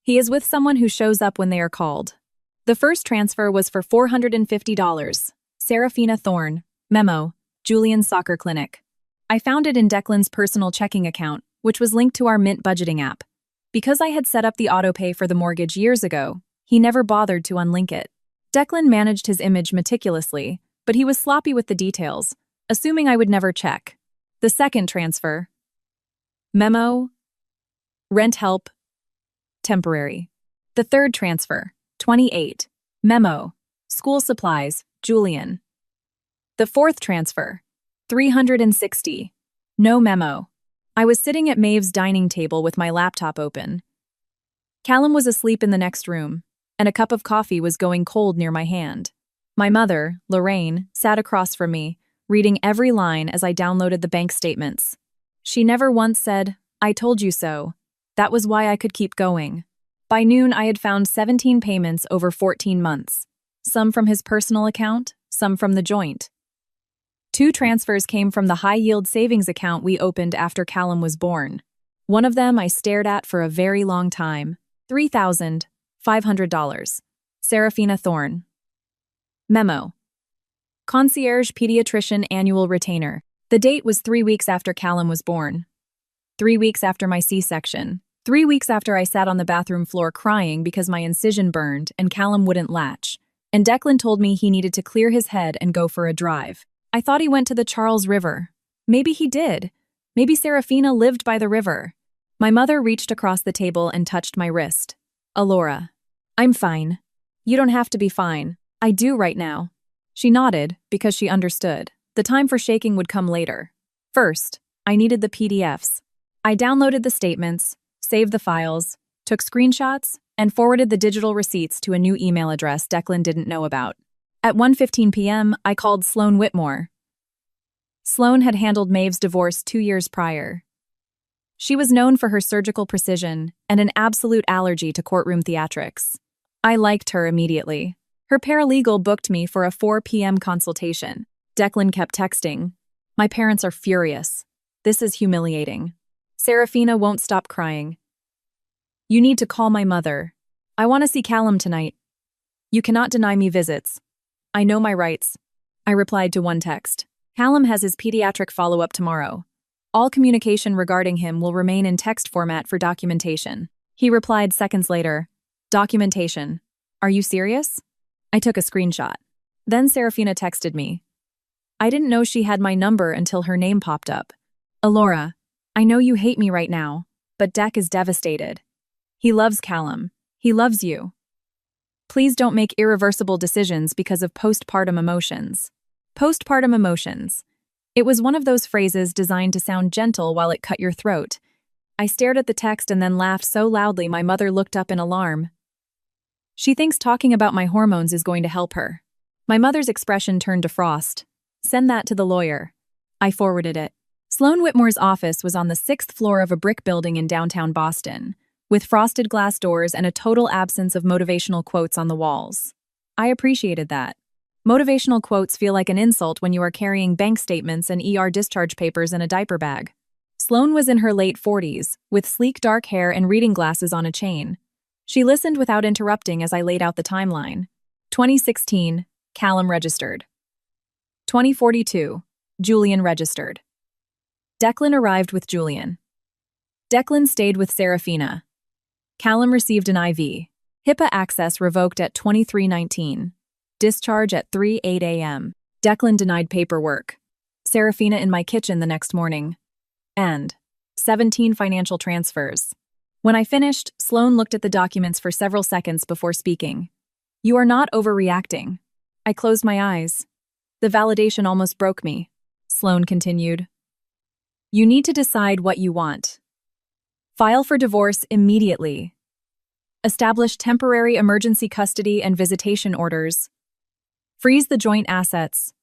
He is with someone who shows up when they are called. The first transfer was for $450. Serafina Thorne. Memo. Julian's soccer clinic. I found it in Declan's personal checking account, which was linked to our Mint budgeting app. Because I had set up the autopay for the mortgage years ago, he never bothered to unlink it. Declan managed his image meticulously, but he was sloppy with the details, assuming I would never check. The second transfer. Memo. Rent help. Temporary. The third transfer. 28. Memo. School supplies. Julian. The fourth transfer. 360. No memo. I was sitting at Maeve's dining table with my laptop open. Callum was asleep in the next room, and a cup of coffee was going cold near my hand. My mother, Lorraine, sat across from me, reading every line as I downloaded the bank statements. She never once said, "I told you so." That was why I could keep going. By noon, I had found 17 payments over 14 months. Some from his personal account, some from the joint. 2 transfers came from the high-yield savings account we opened after Callum was born. One of them I stared at for a very long time. $3,500. Serafina Thorne. Memo. Concierge Pediatrician Annual Retainer. The date was 3 weeks after Callum was born. 3 weeks after my C-section. 3 weeks after I sat on the bathroom floor crying because my incision burned and Callum wouldn't latch. And Declan told me he needed to clear his head and go for a drive. I thought he went to the Charles River. Maybe he did. Maybe Serafina lived by the river. My mother reached across the table and touched my wrist. "Alora, I'm fine. You don't have to be fine. I do right now." She nodded because she understood. The time for shaking would come later. First, I needed the PDFs. I downloaded the statements, saved the files, took screenshots, and forwarded the digital receipts to a new email address Declan didn't know about. At 1:15 p.m., I called Sloan Whitmore. Sloan had handled Maeve's divorce 2 years prior. She was known for her surgical precision and an absolute allergy to courtroom theatrics. I liked her immediately. Her paralegal booked me for a 4 p.m. consultation. Declan kept texting. "My parents are furious. This is humiliating. Serafina won't stop crying. You need to call my mother. I want to see Callum tonight. You cannot deny me visits. I know my rights." I replied to one text. "Callum has his pediatric follow-up tomorrow. All communication regarding him will remain in text format for documentation." He replied seconds later, "Documentation. Are you serious?" I took a screenshot. Then Serafina texted me. I didn't know she had my number until her name popped up. "Alora, I know you hate me right now, but Dec is devastated. He loves Callum. He loves you. Please don't make irreversible decisions because of postpartum emotions." Postpartum emotions. It was one of those phrases designed to sound gentle while it cut your throat. I stared at the text and then laughed so loudly my mother looked up in alarm. She thinks talking about my hormones is going to help her. My mother's expression turned to frost. "Send that to the lawyer." I forwarded it. Sloan Whitmore's office was on the 6th floor of a brick building in downtown Boston, with frosted glass doors and a total absence of motivational quotes on the walls. I appreciated that. Motivational quotes feel like an insult when you are carrying bank statements and ER discharge papers in a diaper bag. Sloan was in her late 40s, with sleek dark hair and reading glasses on a chain. She listened without interrupting as I laid out the timeline. 2016, Callum registered. 2042, Julian registered. Declan arrived with Julian. Declan stayed with Serafina. Callum received an IV. HIPAA access revoked at 23:19. Discharge at 3:08 a.m. Declan denied paperwork. Serafina in my kitchen the next morning. And 17 financial transfers. When I finished, Sloan looked at the documents for several seconds before speaking. "You are not overreacting." I closed my eyes. The validation almost broke me. Sloan continued. "You need to decide what you want. File for divorce immediately. Establish temporary emergency custody and visitation orders. Freeze the joint assets.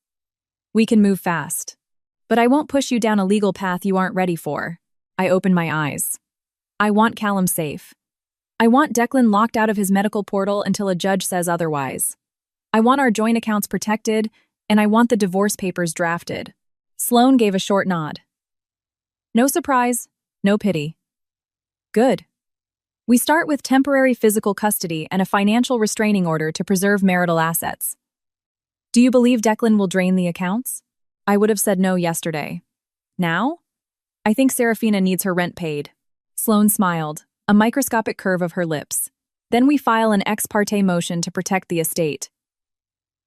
We can move fast. But I won't push you down a legal path you aren't ready for." I opened my eyes. "I want Callum safe. I want Declan locked out of his medical portal until a judge says otherwise. I want our joint accounts protected, and I want the divorce papers drafted. Sloane gave a short nod. No surprise, no pity. Good. We start with temporary physical custody and a financial restraining order to preserve marital assets. Do you believe Declan will drain the accounts? I would have said no yesterday. Now? I think Serafina needs her rent paid. Sloane smiled, a microscopic curve of her lips. Then we file an ex parte motion to protect the estate.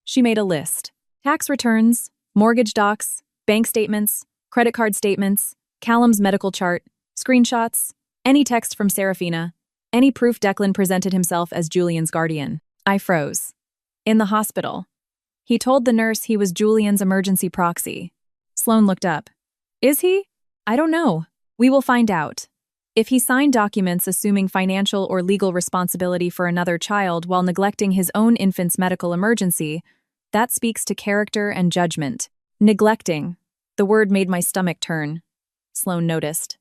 She made a list. Tax returns, mortgage docs, bank statements, credit card statements, Callum's medical chart, screenshots, any text from Serafina, any proof Declan presented himself as Julian's guardian. I froze. In the hospital. He told the nurse he was Julian's emergency proxy. Sloane looked up. Is he? I don't know. We will find out. If he signed documents assuming financial or legal responsibility for another child while neglecting his own infant's medical emergency, that speaks to character and judgment. Neglecting. The word made my stomach turn. Sloane noticed.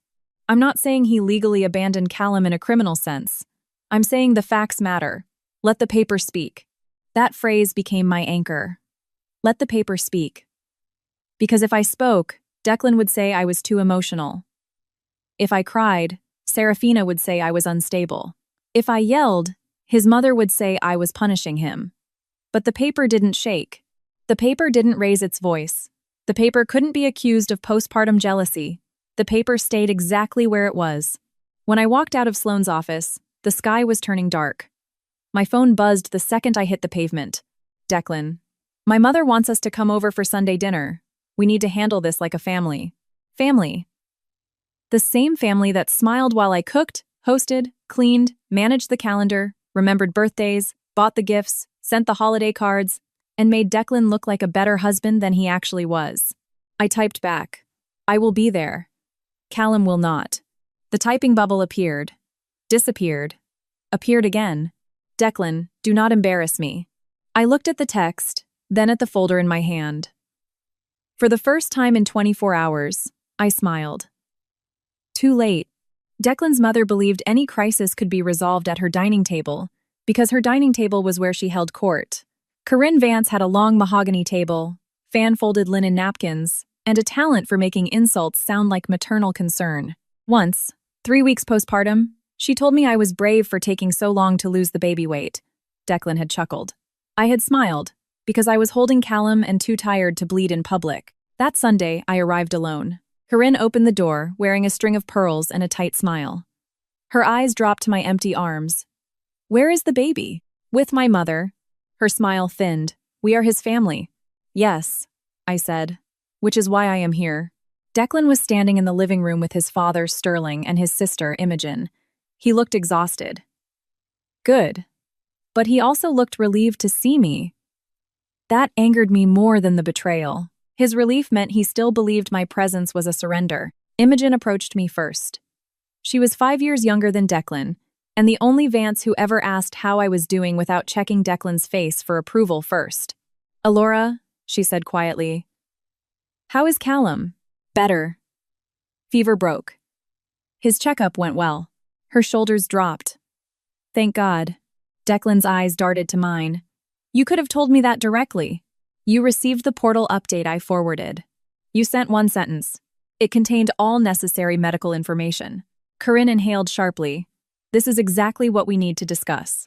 I'm not saying he legally abandoned Callum in a criminal sense. I'm saying the facts matter. Let the paper speak. That phrase became my anchor. Let the paper speak. Because if I spoke, Declan would say I was too emotional. If I cried, Serafina would say I was unstable. If I yelled, his mother would say I was punishing him. But the paper didn't shake. The paper didn't raise its voice. The paper couldn't be accused of postpartum jealousy. The paper stayed exactly where it was. When I walked out of Sloane's office, the sky was turning dark. My phone buzzed the second I hit the pavement. Declan. My mother wants us to come over for Sunday dinner. We need to handle this like a family. Family. The same family that smiled while I cooked, hosted, cleaned, managed the calendar, remembered birthdays, bought the gifts, sent the holiday cards, and made Declan look like a better husband than he actually was. I typed back. I will be there. Callum will not. The typing bubble appeared. Disappeared. Appeared again. Declan, do not embarrass me. I looked at the text, then at the folder in my hand. For the first time in 24 hours, I smiled. Too late. Declan's mother believed any crisis could be resolved at her dining table, because her dining table was where she held court. Corinne Vance had a long mahogany table, fan-folded linen napkins, and a talent for making insults sound like maternal concern. Once, 3 weeks postpartum, she told me I was brave for taking so long to lose the baby weight. Declan had chuckled. I had smiled, because I was holding Callum and too tired to bleed in public. That Sunday, I arrived alone. Corinne opened the door, wearing a string of pearls and a tight smile. Her eyes dropped to my empty arms. Where is the baby? With my mother. Her smile thinned. We are his family. Yes, I said, which is why I am here. Declan was standing in the living room with his father, Sterling, and his sister, Imogen. He looked exhausted. Good. But he also looked relieved to see me. That angered me more than the betrayal. His relief meant he still believed my presence was a surrender. Imogen approached me first. She was 5 years younger than Declan, and the only Vance who ever asked how I was doing without checking Declan's face for approval first. Alora, she said quietly. How is Callum? Better. Fever broke. His checkup went well. Her shoulders dropped. Thank God. Declan's eyes darted to mine. You could have told me that directly. You received the portal update I forwarded. You sent one sentence. It contained all necessary medical information. Corinne inhaled sharply. This is exactly what we need to discuss.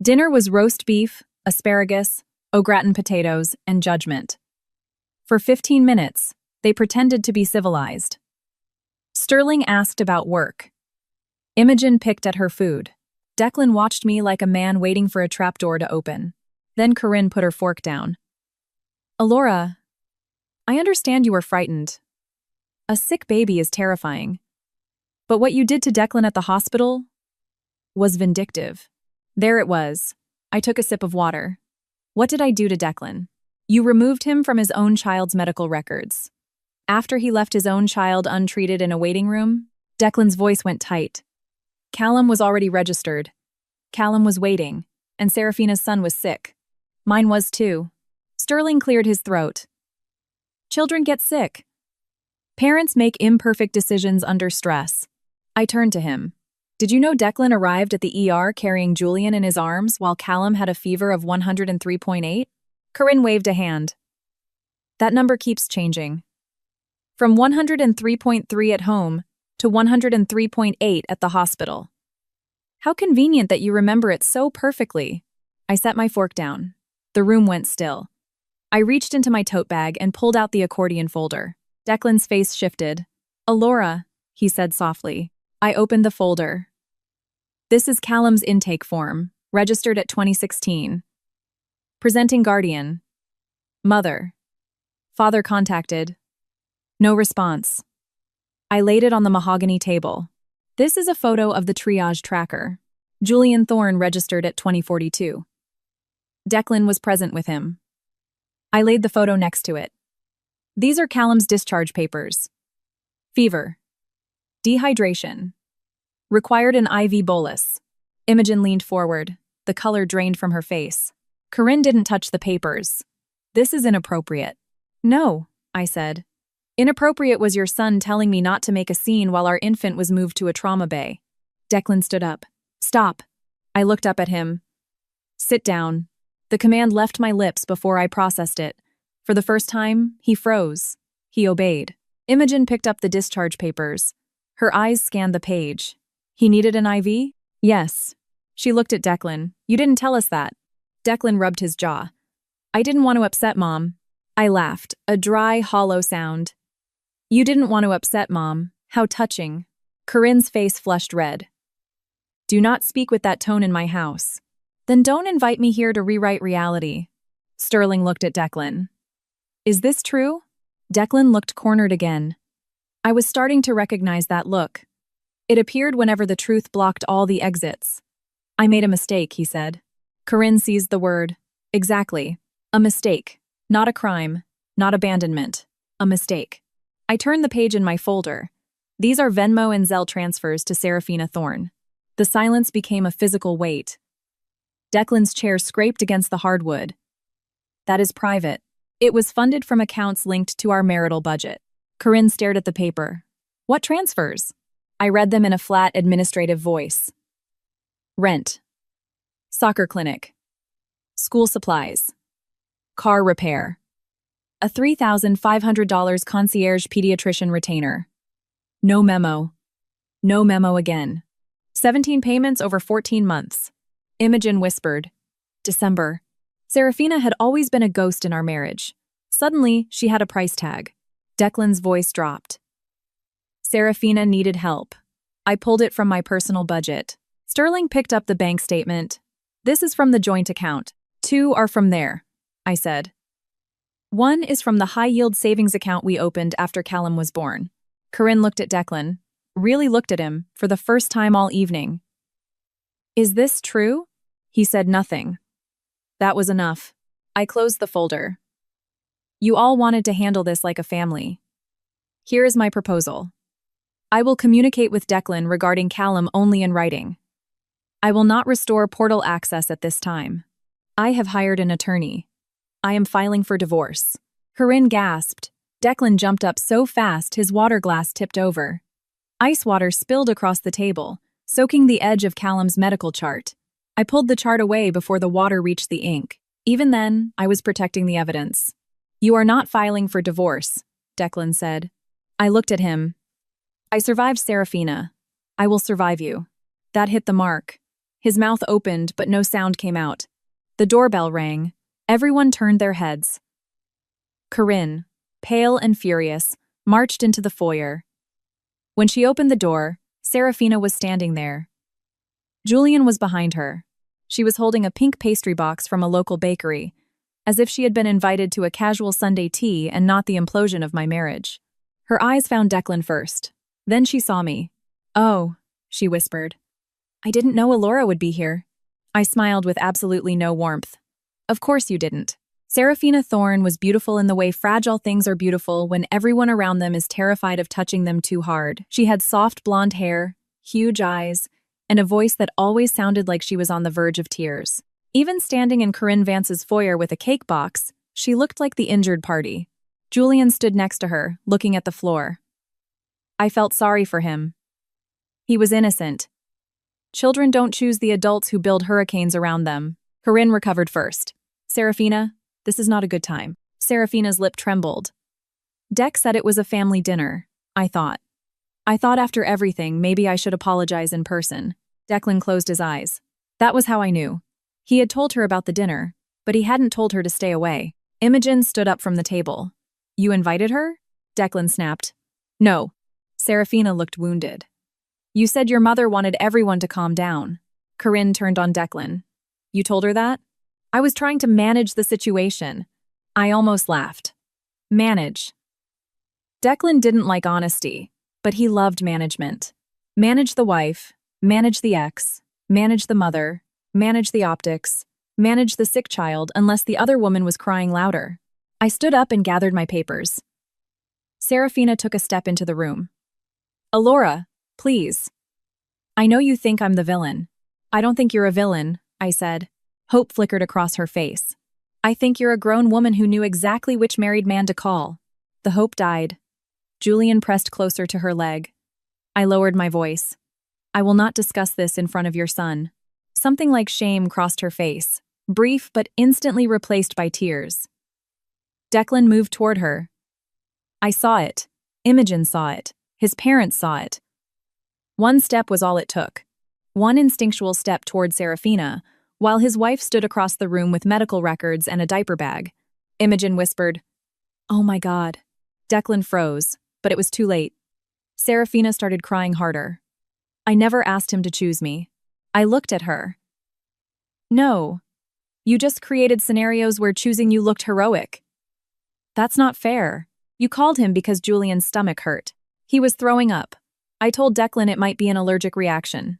Dinner was roast beef, asparagus, au gratin potatoes, and judgment. For 15 minutes, they pretended to be civilized. Sterling asked about work. Imogen picked at her food. Declan watched me like a man waiting for a trapdoor to open. Then Corinne put her fork down. Alora, I understand you were frightened. A sick baby is terrifying. But what you did to Declan at the hospital was vindictive. There it was. I took a sip of water. What did I do to Declan? You removed him from his own child's medical records. After he left his own child untreated in a waiting room, Declan's voice went tight. Callum was already registered. Callum was waiting, and Serafina's son was sick. Mine was too. Sterling cleared his throat. Children get sick. Parents make imperfect decisions under stress. I turned to him. Did you know Declan arrived at the ER carrying Julian in his arms while Callum had a fever of 103.8? Corinne waved a hand. That number keeps changing. From 103.3 at home to 103.8 at the hospital. How convenient that you remember it so perfectly. I set my fork down. The room went still. I reached into my tote bag and pulled out the accordion folder. Declan's face shifted. "Alora," he said softly. I opened the folder. This is Callum's intake form, registered at 2016. Presenting guardian. Mother. Father contacted. No response. I laid it on the mahogany table. This is a photo of the triage tracker. Julian Thorne registered at 2042. Declan was present with him. I laid the photo next to it. These are Callum's discharge papers. Fever. Dehydration. Required an IV bolus. Imogen leaned forward. The color drained from her face. Corinne didn't touch the papers. This is inappropriate. No, I said. Inappropriate was your son telling me not to make a scene while our infant was moved to a trauma bay. Declan stood up. Stop. I looked up at him. Sit down. The command left my lips before I processed it. For the first time, he froze. He obeyed. Imogen picked up the discharge papers. Her eyes scanned the page. He needed an IV? Yes. She looked at Declan. You didn't tell us that. Declan rubbed his jaw. I didn't want to upset Mom. I laughed, a dry, hollow sound. You didn't want to upset Mom. How touching. Corinne's face flushed red. Do not speak with that tone in my house. Then don't invite me here to rewrite reality. Sterling looked at Declan. Is this true? Declan looked cornered again. I was starting to recognize that look. It appeared whenever the truth blocked all the exits. I made a mistake, he said. Corinne seized the word. Exactly. A mistake. Not a crime. Not abandonment. A mistake. I turned the page in my folder. These are Venmo and Zelle transfers to Serafina Thorne. The silence became a physical weight. Declan's chair scraped against the hardwood. That is private. It was funded from accounts linked to our marital budget. Corinne stared at the paper. What transfers? I read them in a flat, administrative voice. Rent. Soccer clinic. School supplies. Car repair. A $3,500 concierge pediatrician retainer. No memo. No memo again. 17 payments over 14 months. Imogen whispered. December. Serafina had always been a ghost in our marriage. Suddenly, she had a price tag. Declan's voice dropped. Serafina needed help. I pulled it from my personal budget. Sterling picked up the bank statement. This is from the joint account. 2 are from there, I said. 1 is from the high-yield savings account we opened after Callum was born. Corinne looked at Declan, really looked at him, for the first time all evening. Is this true? He said nothing. That was enough. I closed the folder. You all wanted to handle this like a family. Here is my proposal. I will communicate with Declan regarding Callum only in writing. I will not restore portal access at this time. I have hired an attorney. I am filing for divorce. Corinne gasped. Declan jumped up so fast his water glass tipped over. Ice water spilled across the table, soaking the edge of Callum's medical chart. I pulled the chart away before the water reached the ink. Even then, I was protecting the evidence. You are not filing for divorce, Declan said. I looked at him. I survived Serafina. I will survive you. That hit the mark. His mouth opened, but no sound came out. The doorbell rang. Everyone turned their heads. Corinne, pale and furious, marched into the foyer. When she opened the door, Serafina was standing there. Julian was behind her. She was holding a pink pastry box from a local bakery, as if she had been invited to a casual Sunday tea and not the implosion of my marriage. Her eyes found Declan first. Then she saw me. Oh, she whispered. I didn't know Alora would be here. I smiled with absolutely no warmth. Of course you didn't. Serafina Thorne was beautiful in the way fragile things are beautiful when everyone around them is terrified of touching them too hard. She had soft blonde hair, huge eyes, and a voice that always sounded like she was on the verge of tears. Even standing in Corinne Vance's foyer with a cake box, she looked like the injured party. Julian stood next to her, looking at the floor. I felt sorry for him. He was innocent. Children don't choose the adults who build hurricanes around them. Corinne recovered first. Serafina, this is not a good time. Serafina's lip trembled. Deck said it was a family dinner, I thought. I thought after everything, maybe I should apologize in person. Declan closed his eyes. That was how I knew. He had told her about the dinner, but he hadn't told her to stay away. Imogen stood up from the table. You invited her? Declan snapped. No. Serafina looked wounded. You said your mother wanted everyone to calm down. Corinne turned on Declan. You told her that? I was trying to manage the situation. I almost laughed. Manage. Declan didn't like honesty, but he loved management. Manage the wife, manage the ex, manage the mother, manage the optics, manage the sick child unless the other woman was crying louder. I stood up and gathered my papers. Serafina took a step into the room. Alora, please. I know you think I'm the villain. I don't think you're a villain, I said. Hope flickered across her face. I think you're a grown woman who knew exactly which married man to call. The hope died. Julian pressed closer to her leg. I lowered my voice. I will not discuss this in front of your son. Something like shame crossed her face, brief but instantly replaced by tears. Declan moved toward her. I saw it. Imogen saw it. His parents saw it. One step was all it took. One instinctual step toward Serafina, while his wife stood across the room with medical records and a diaper bag. Imogen whispered, "Oh my God." Declan froze, but it was too late. Serafina started crying harder. I never asked him to choose me. I looked at her. No. You just created scenarios where choosing you looked heroic. That's not fair. You called him because Julian's stomach hurt. He was throwing up. I told Declan it might be an allergic reaction.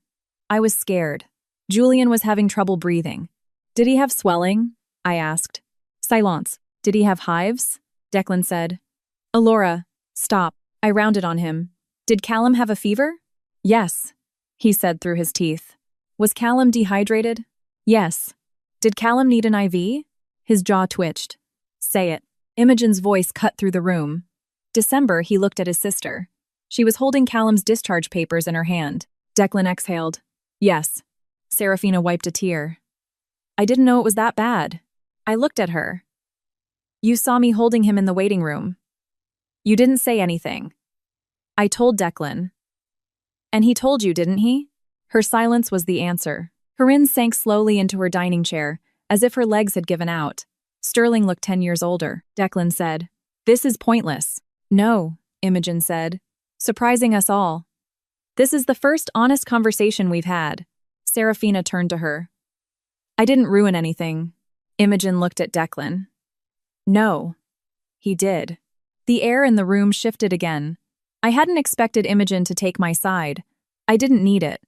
I was scared. Julian was having trouble breathing. Did he have swelling? I asked. Silence. Did he have hives? Declan said. Alora, stop. I rounded on him. Did Callum have a fever? Yes, he said through his teeth. Was Callum dehydrated? Yes. Did Callum need an IV? His jaw twitched. Say it. Imogen's voice cut through the room. December, he looked at his sister. She was holding Callum's discharge papers in her hand. Declan exhaled. Yes. Serafina wiped a tear. I didn't know it was that bad. I looked at her. You saw me holding him in the waiting room. You didn't say anything. I told Declan. And he told you, didn't he? Her silence was the answer. Corinne sank slowly into her dining chair, as if her legs had given out. Sterling looked 10 years older. Declan said, This is pointless. No, Imogen said, surprising us all. This is the first honest conversation we've had. Serafina turned to her. I didn't ruin anything. Imogen looked at Declan. No. He did. The air in the room shifted again. I hadn't expected Imogen to take my side. I didn't need it.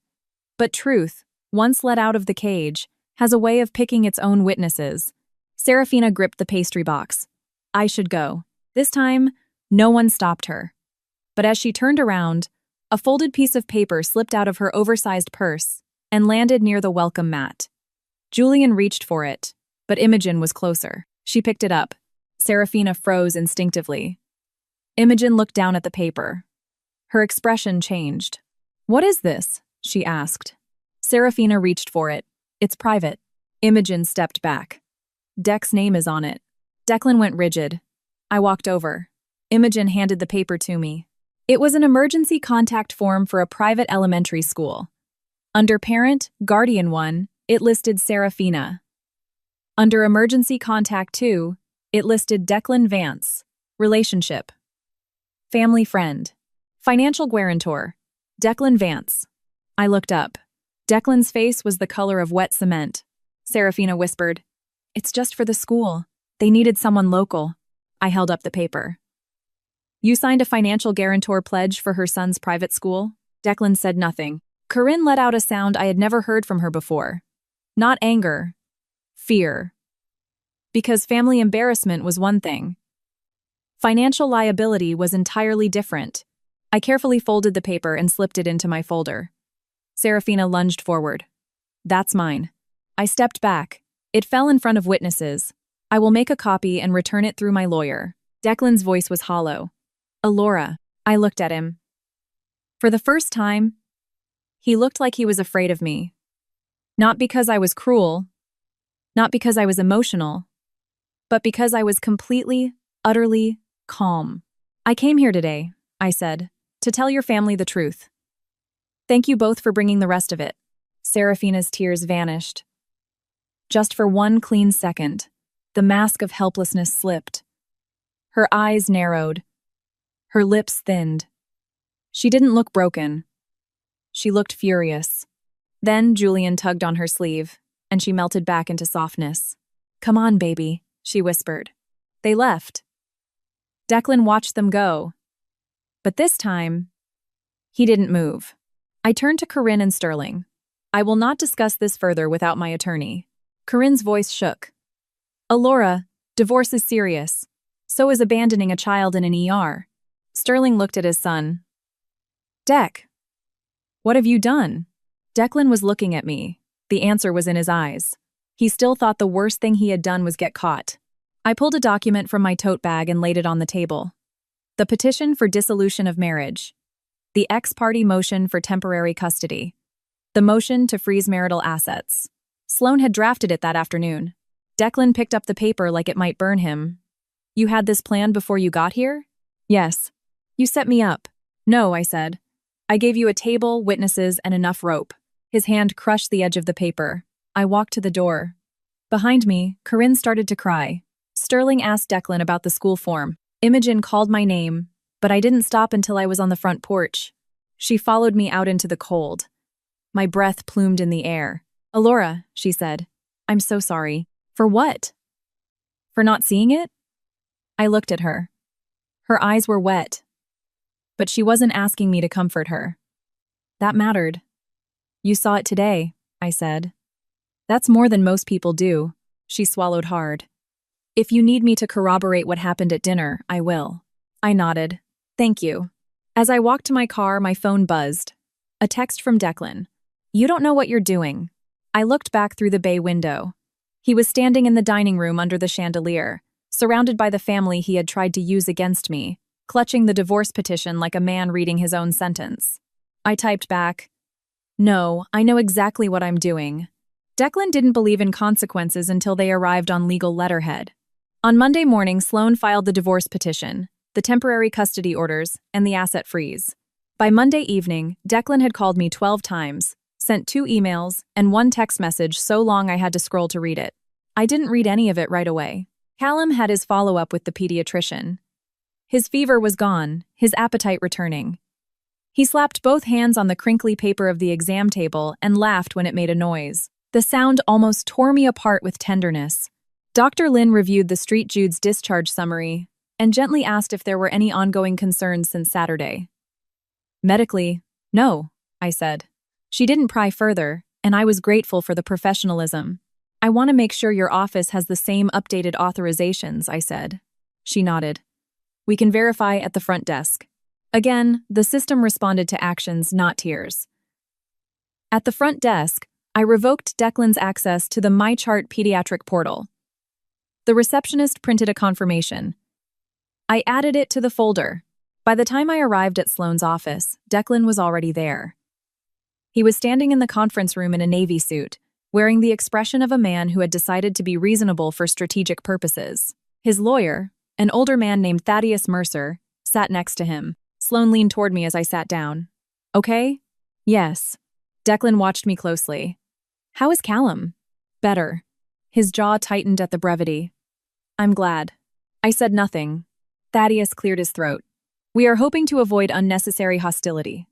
But truth, once let out of the cage, has a way of picking its own witnesses. Serafina gripped the pastry box. I should go. This time, no one stopped her. But as she turned around, a folded piece of paper slipped out of her oversized purse and landed near the welcome mat. Julian reached for it, but Imogen was closer. She picked it up. Serafina froze instinctively. Imogen looked down at the paper. Her expression changed. What is this? She asked. Serafina reached for it. It's private. Imogen stepped back. Dec's name is on it. Declan went rigid. I walked over. Imogen handed the paper to me. It was an emergency contact form for a private elementary school. Under Parent, Guardian 1, it listed Serafina. Under Emergency Contact 2, it listed Declan Vance. Relationship. Family friend. Financial guarantor. Declan Vance. I looked up. Declan's face was the color of wet cement. Serafina whispered, It's just for the school. They needed someone local. I held up the paper. You signed a financial guarantor pledge for her son's private school? Declan said nothing. Corinne let out a sound I had never heard from her before. Not anger. Fear. Because family embarrassment was one thing. Financial liability was entirely different. I carefully folded the paper and slipped it into my folder. Serafina lunged forward. That's mine. I stepped back. It fell in front of witnesses. I will make a copy and return it through my lawyer. Declan's voice was hollow. Alora. I looked at him. For the first time, He looked like he was afraid of me. Not because I was cruel, not because I was emotional, but because I was completely, utterly calm. I came here today, I said, to tell your family the truth. Thank you both for bringing the rest of it. Serafina's tears vanished. Just for one clean second, the mask of helplessness slipped. Her eyes narrowed. Her lips thinned. She didn't look broken. She looked furious. Then Julian tugged on her sleeve, and she melted back into softness. "Come on, baby," she whispered. They left. Declan watched them go. But this time, he didn't move. I turned to Corinne and Sterling. "I will not discuss this further without my attorney." Corinne's voice shook. "Alora, divorce is serious. So is abandoning a child in an ER." Sterling looked at his son. "Dec, what have you done?" Declan was looking at me. The answer was in his eyes. He still thought the worst thing he had done was get caught. I pulled a document from my tote bag and laid it on the table. The petition for dissolution of marriage. The ex-parte motion for temporary custody. The motion to freeze marital assets. Sloan had drafted it that afternoon. Declan picked up the paper like it might burn him. "You had this plan before you got here?" "Yes." "You set me up." "No," I said. "I gave you a table, witnesses, and enough rope." His hand crushed the edge of the paper. I walked to the door. Behind me, Corinne started to cry. Sterling asked Declan about the school form. Imogen called my name, but I didn't stop until I was on the front porch. She followed me out into the cold. My breath plumed in the air. "Alora," she said, "I'm so sorry." "For what?" "For not seeing it?" I looked at her. Her eyes were wet. But she wasn't asking me to comfort her. That mattered. "You saw it today," I said. "That's more than most people do." She swallowed hard. "If you need me to corroborate what happened at dinner, I will." I nodded. "Thank you." As I walked to my car, my phone buzzed. A text from Declan. "You don't know what you're doing." I looked back through the bay window. He was standing in the dining room under the chandelier, surrounded by the family he had tried to use against me, clutching the divorce petition like a man reading his own sentence. I typed back, "No, I know exactly what I'm doing." Declan didn't believe in consequences until they arrived on legal letterhead. On Monday morning, Sloan filed the divorce petition, the temporary custody orders, and the asset freeze. By Monday evening, Declan had called me 12 times, sent 2 emails, and 1 text message so long I had to scroll to read it. I didn't read any of it right away. Callum had his follow-up with the pediatrician. His fever was gone, his appetite returning. He slapped both hands on the crinkly paper of the exam table and laughed when it made a noise. The sound almost tore me apart with tenderness. Dr. Lynn reviewed the St. Jude's discharge summary and gently asked if there were any ongoing concerns since Saturday. "Medically, no," I said. She didn't pry further, and I was grateful for the professionalism. "I want to make sure your office has the same updated authorizations," I said. She nodded. "We can verify at the front desk." Again, the system responded to actions, not tears. At the front desk, I revoked Declan's access to the MyChart pediatric portal. The receptionist printed a confirmation. I added it to the folder. By the time I arrived at Sloan's office, Declan was already there. He was standing in the conference room in a navy suit, wearing the expression of a man who had decided to be reasonable for strategic purposes. His lawyer, an older man named Thaddeus Mercer, sat next to him. Sloan leaned toward me as I sat down. "Okay?" "Yes." Declan watched me closely. "How is Callum?" "Better." His jaw tightened at the brevity. "I'm glad." I said nothing. Thaddeus cleared his throat. "We are hoping to avoid unnecessary hostility.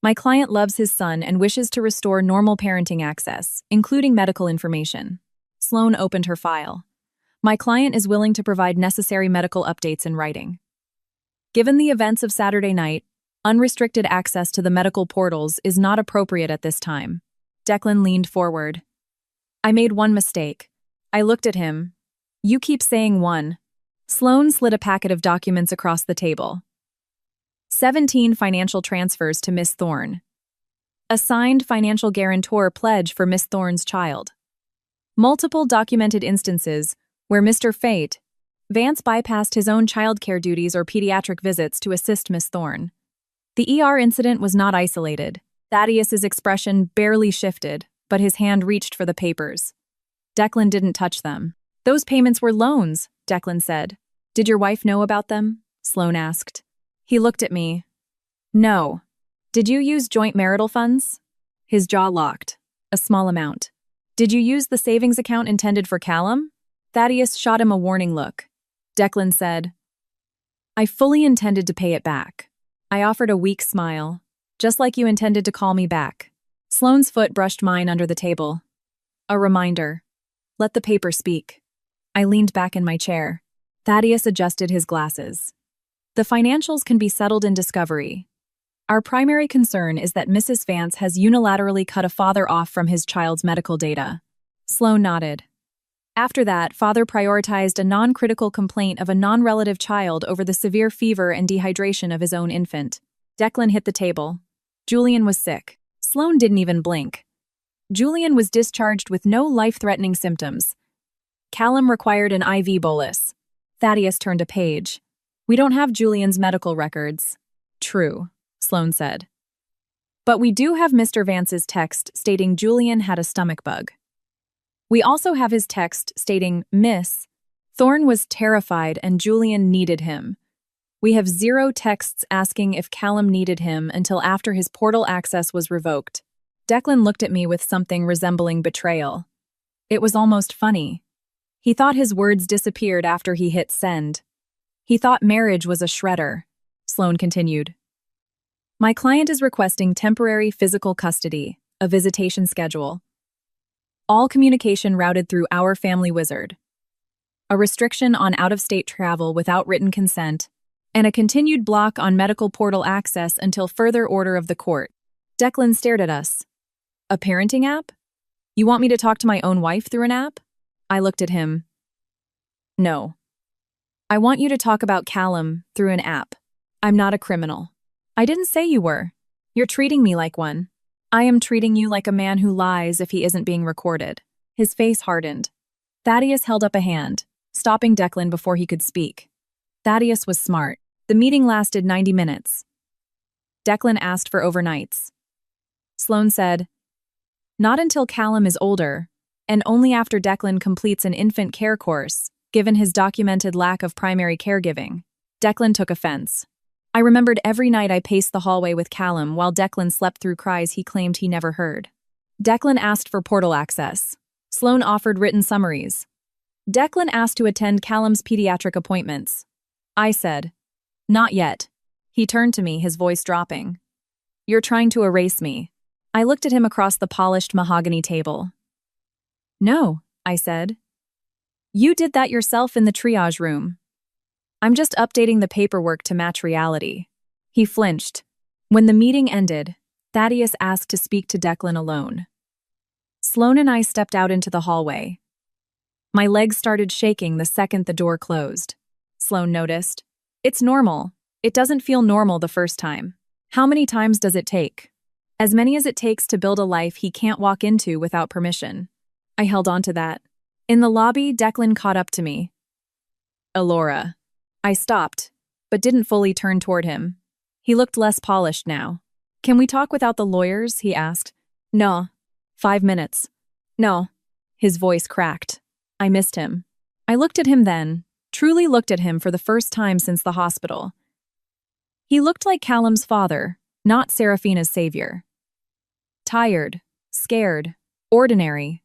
My client loves his son and wishes to restore normal parenting access, including medical information." Sloan opened her file. "My client is willing to provide necessary medical updates in writing." Given the events of Saturday night, unrestricted access to the medical portals is not appropriate at this time. Declan leaned forward. "I made one mistake." I looked at him. "You keep saying one." Sloan slid a packet of documents across the table. 17 financial transfers to Miss Thorne. A signed financial guarantor pledge for Miss Thorne's child. Multiple documented instances where Mr. Fate, Vance bypassed his own childcare duties or pediatric visits to assist Miss Thorne. The ER incident was not isolated. Thaddeus's expression barely shifted, but his hand reached for the papers. Declan didn't touch them. Those payments were loans, Declan said. Did your wife know about them? Sloane asked. He looked at me. No. Did you use joint marital funds? His jaw locked. A small amount. Did you use the savings account intended for Callum? Thaddeus shot him a warning look. Declan said, I fully intended to pay it back. I offered a weak smile, just like you intended to call me back. Sloane's foot brushed mine under the table. A reminder. Let the paper speak. I leaned back in my chair. Thaddeus adjusted his glasses. The financials can be settled in discovery. Our primary concern is that Mrs. Vance has unilaterally cut a father off from his child's medical data. Sloane nodded. After that, father prioritized a non-critical complaint of a non-relative child over the severe fever and dehydration of his own infant. Declan hit the table. Julian was sick. Sloane didn't even blink. Julian was discharged with no life-threatening symptoms. Callum required an IV bolus. Thaddeus turned a page. We don't have Julian's medical records. True, Sloane said. But we do have Mr. Vance's text stating Julian had a stomach bug. We also have his text stating, Miss, Thorne was terrified and Julian needed him. We have 0 texts asking if Callum needed him until after his portal access was revoked. Declan looked at me with something resembling betrayal. It was almost funny. He thought his words disappeared after he hit send. He thought marriage was a shredder. Sloane continued. My client is requesting temporary physical custody, a visitation schedule. All communication routed through our family wizard. A restriction on out-of-state travel without written consent, and a continued block on medical portal access until further order of the court. Declan stared at us. A parenting app? You want me to talk to my own wife through an app? I looked at him. No. I want you to talk about Callum through an app. I'm not a criminal. I didn't say you were. You're treating me like one. I am treating you like a man who lies if he isn't being recorded. His face hardened. Thaddeus held up a hand, stopping Declan before he could speak. Thaddeus was smart. The meeting lasted 90 minutes. Declan asked for overnights. Sloane said, not until Callum is older, and only after Declan completes an infant care course, given his documented lack of primary caregiving. Declan took offense. I remembered every night I paced the hallway with Callum while Declan slept through cries he claimed he never heard. Declan asked for portal access. Sloane offered written summaries. Declan asked to attend Callum's pediatric appointments. I said, not yet. He turned to me, his voice dropping. You're trying to erase me. I looked at him across the polished mahogany table. No, I said. You did that yourself in the triage room. I'm just updating the paperwork to match reality. He flinched. When the meeting ended, Thaddeus asked to speak to Declan alone. Sloane and I stepped out into the hallway. My legs started shaking the second the door closed. Sloane noticed. It's normal. It doesn't feel normal the first time. How many times does it take? As many as it takes to build a life he can't walk into without permission. I held on to that. In the lobby, Declan caught up to me. Elora. I stopped, but didn't fully turn toward him. He looked less polished now. Can we talk without the lawyers? He asked. No. 5 minutes. No. His voice cracked. I missed him. I looked at him then, truly looked at him for the first time since the hospital. He looked like Callum's father, not Serafina's savior. Tired, scared, ordinary.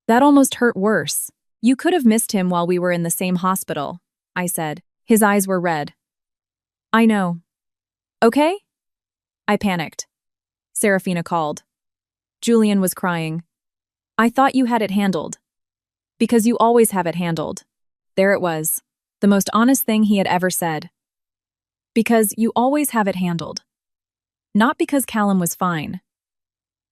That almost hurt worse. You could have missed him while we were in the same hospital, I said. His eyes were red. I know. Okay? I panicked. Serafina called. Julian was crying. I thought you had it handled. Because you always have it handled. There it was. The most honest thing he had ever said. Because you always have it handled. Not because Callum was fine.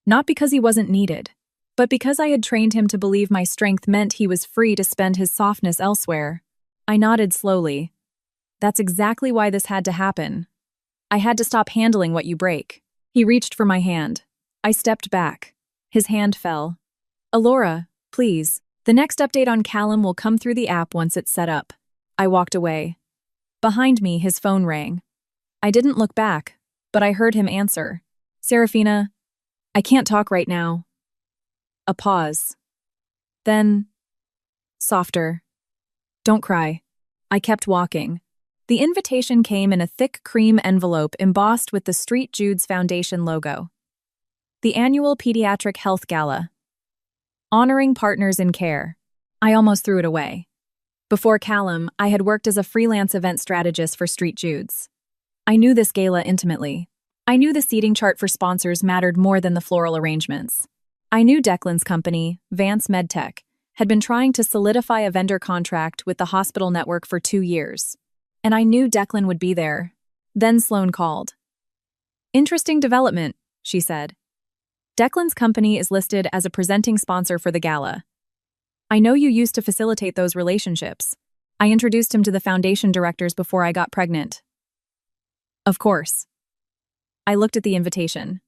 Not because he wasn't needed. But because I had trained him to believe my strength meant he was free to spend his softness elsewhere. I nodded slowly. That's exactly why this had to happen. I had to stop handling what you break. He reached for my hand. I stepped back. His hand fell. Elora, please. The next update on Callum will come through the app once it's set up. I walked away. Behind me, his phone rang. I didn't look back, but I heard him answer. Serafina, I can't talk right now. A pause. Then, softer. Don't cry. I kept walking. The invitation came in a thick cream envelope embossed with the St. Jude's Foundation logo. The annual Pediatric Health Gala. Honoring partners in care. I almost threw it away. Before Callum, I had worked as a freelance event strategist for St. Jude's. I knew this gala intimately. I knew the seating chart for sponsors mattered more than the floral arrangements. I knew Declan's company, Vance MedTech, had been trying to solidify a vendor contract with the hospital network for 2 years. And I knew Declan would be there. Then Sloan called. Interesting development, she said. Declan's company is listed as a presenting sponsor for the gala. I know you used to facilitate those relationships. I introduced him to the foundation directors before I got pregnant. Of course. I looked at the invitation.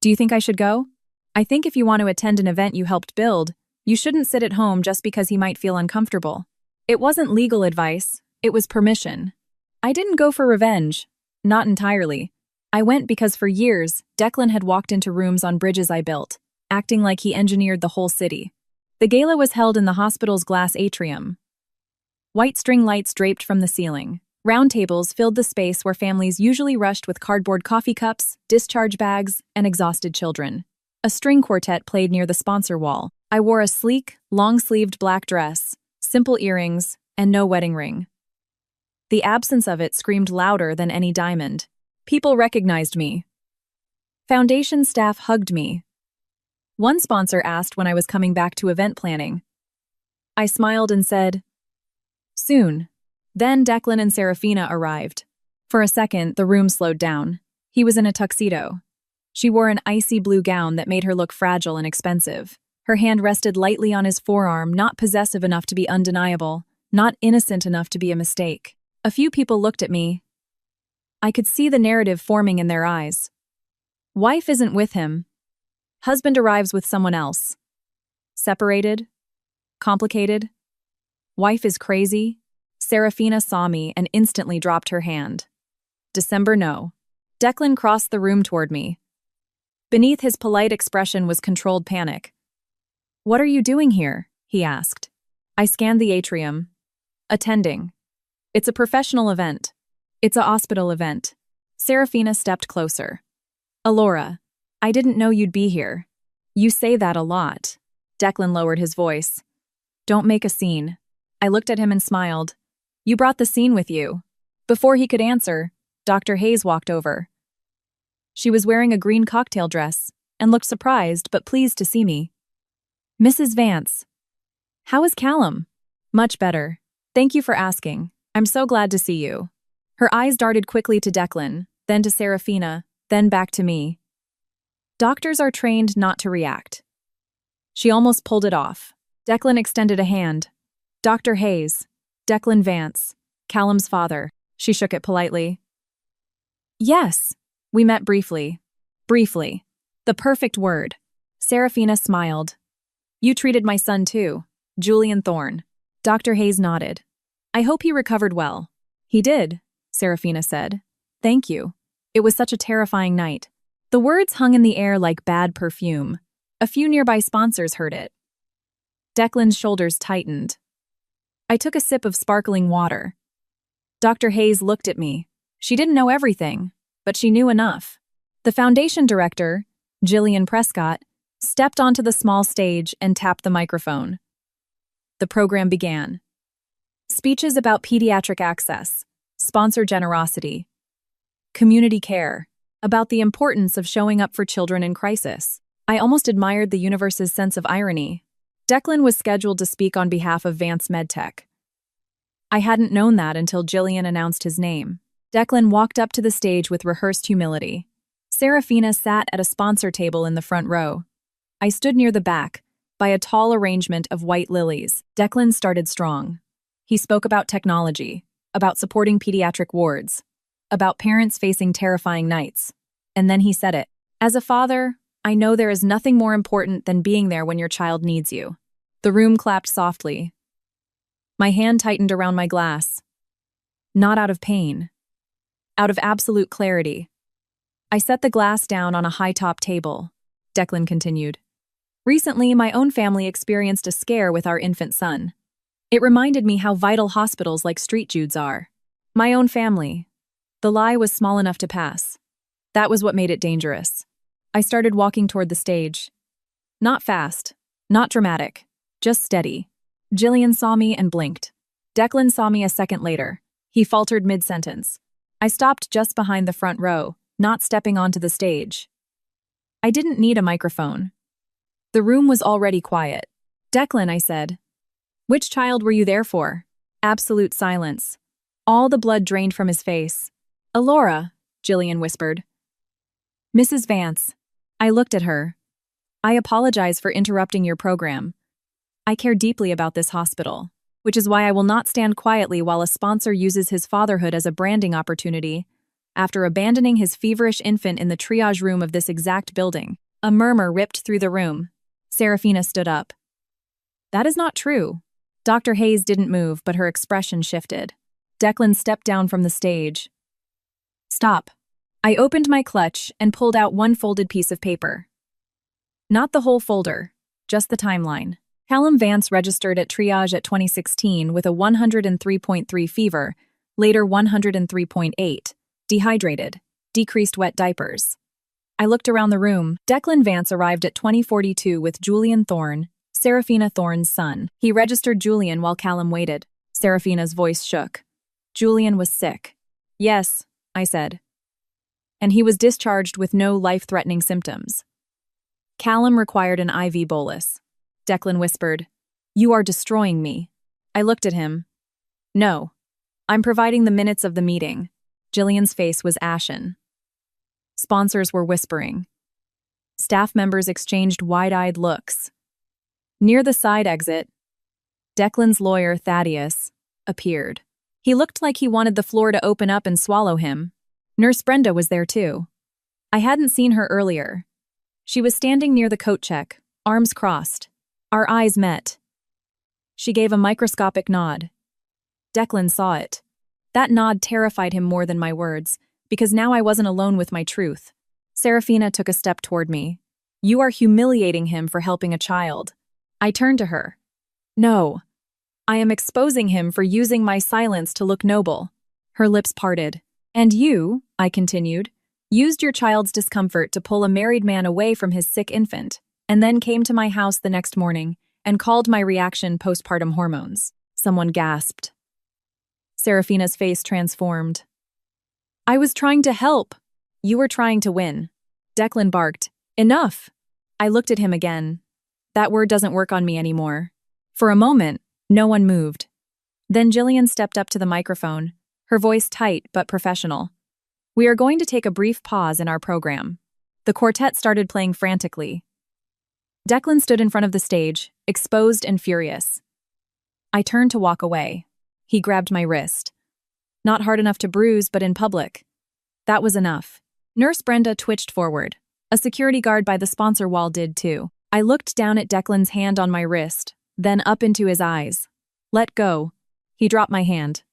Do you think I should go? I think if you want to attend an event you helped build, you shouldn't sit at home just because he might feel uncomfortable. It wasn't legal advice, it was permission. I didn't go for revenge. Not entirely. I went because for years, Declan had walked into rooms on bridges I built, acting like he engineered the whole city. The gala was held in the hospital's glass atrium. White string lights draped from the ceiling. Round tables filled the space where families usually rushed with cardboard coffee cups, discharge bags, and exhausted children. A string quartet played near the sponsor wall. I wore a sleek, long-sleeved black dress, simple earrings, and no wedding ring. The absence of it screamed louder than any diamond. People recognized me. Foundation staff hugged me. One sponsor asked when I was coming back to event planning. I smiled and said, soon. Then Declan and Serafina arrived. For a second, the room slowed down. He was in a tuxedo. She wore an icy blue gown that made her look fragile and expensive. Her hand rested lightly on his forearm, not possessive enough to be undeniable, not innocent enough to be a mistake. A few people looked at me. I could see the narrative forming in their eyes. Wife isn't with him. Husband arrives with someone else. Separated. Complicated. Wife is crazy. Serafina saw me and instantly dropped her hand. December no. Declan crossed the room toward me. Beneath his polite expression was controlled panic. What are you doing here? He asked. I scanned the atrium. Attending. It's a professional event. It's a hospital event. Serafina stepped closer. Alora, I didn't know you'd be here. You say that a lot. Declan lowered his voice. Don't make a scene. I looked at him and smiled. You brought the scene with you. Before he could answer, Dr. Hayes walked over. She was wearing a green cocktail dress and looked surprised but pleased to see me. Mrs. Vance. How is Callum? Much better. Thank you for asking. I'm so glad to see you. Her eyes darted quickly to Declan, then to Serafina, then back to me. Doctors are trained not to react. She almost pulled it off. Declan extended a hand. Dr. Hayes. Declan Vance. Callum's father. She shook it politely. Yes. We met briefly. Briefly. The perfect word. Serafina smiled. You treated my son too, Julian Thorne. Dr. Hayes nodded. I hope he recovered well. He did, Serafina said. Thank you. It was such a terrifying night. The words hung in the air like bad perfume. A few nearby sponsors heard it. Declan's shoulders tightened. I took a sip of sparkling water. Dr. Hayes looked at me. She didn't know everything, but she knew enough. The foundation director, Jillian Prescott, stepped onto the small stage and tapped the microphone. The program began. Speeches about pediatric access, sponsor generosity, community care, about the importance of showing up for children in crisis. I almost admired the universe's sense of irony. Declan was scheduled to speak on behalf of Vance MedTech. I hadn't known that until Jillian announced his name. Declan walked up to the stage with rehearsed humility. Serafina sat at a sponsor table in the front row. I stood near the back, by a tall arrangement of white lilies. Declan started strong. He spoke about technology, about supporting pediatric wards, about parents facing terrifying nights. And then he said it. As a father, I know there is nothing more important than being there when your child needs you. The room clapped softly. My hand tightened around my glass. Not out of pain. Out of absolute clarity. I set the glass down on a high-top table. Declan continued. Recently, my own family experienced a scare with our infant son. It reminded me how vital hospitals like St. Jude's are. My own family. The lie was small enough to pass. That was what made it dangerous. I started walking toward the stage. Not fast, not dramatic, just steady. Jillian saw me and blinked. Declan saw me a second later. He faltered mid-sentence. I stopped just behind the front row, not stepping onto the stage. I didn't need a microphone. The room was already quiet. Declan, I said. Which child were you there for? Absolute silence. All the blood drained from his face. Alora, Jillian whispered. Mrs. Vance. I looked at her. I apologize for interrupting your program. I care deeply about this hospital, which is why I will not stand quietly while a sponsor uses his fatherhood as a branding opportunity. After abandoning his feverish infant in the triage room of this exact building, a murmur ripped through the room. Serafina stood up. That is not true. Dr. Hayes didn't move, but her expression shifted. Declan stepped down from the stage. Stop. I opened my clutch and pulled out one folded piece of paper. Not the whole folder, just the timeline. Callum Vance registered at triage at 2016 with a 103.3 fever, later 103.8, dehydrated, decreased wet diapers. I looked around the room. Declan Vance arrived at 2042 with Julian Thorne, Serafina Thorne's son. He registered Julian while Callum waited. Serafina's voice shook. Julian was sick. Yes, I said. And he was discharged with no life-threatening symptoms. Callum required an IV bolus. Declan whispered, You are destroying me. I looked at him. No. I'm providing the minutes of the meeting. Jillian's face was ashen. Sponsors were whispering. Staff members exchanged wide-eyed looks. Near the side exit, Declan's lawyer, Thaddeus, appeared. He looked like he wanted the floor to open up and swallow him. Nurse Brenda was there too. I hadn't seen her earlier. She was standing near the coat check, arms crossed. Our eyes met. She gave a microscopic nod. Declan saw it. That nod terrified him more than my words, because now I wasn't alone with my truth. Serafina took a step toward me. You are humiliating him for helping a child. I turned to her. No. I am exposing him for using my silence to look noble. Her lips parted. And you, I continued, used your child's discomfort to pull a married man away from his sick infant, and then came to my house the next morning and called my reaction postpartum hormones. Someone gasped. Serafina's face transformed. I was trying to help. You were trying to win. Declan barked. Enough. I looked at him again. That word doesn't work on me anymore. For a moment, no one moved. Then Jillian stepped up to the microphone, her voice tight but professional. We are going to take a brief pause in our program. The quartet started playing frantically. Declan stood in front of the stage, exposed and furious. I turned to walk away. He grabbed my wrist. Not hard enough to bruise, but in public. That was enough. Nurse Brenda twitched forward. A security guard by the sponsor wall did too. I looked down at Declan's hand on my wrist, then up into his eyes. Let go. He dropped my hand.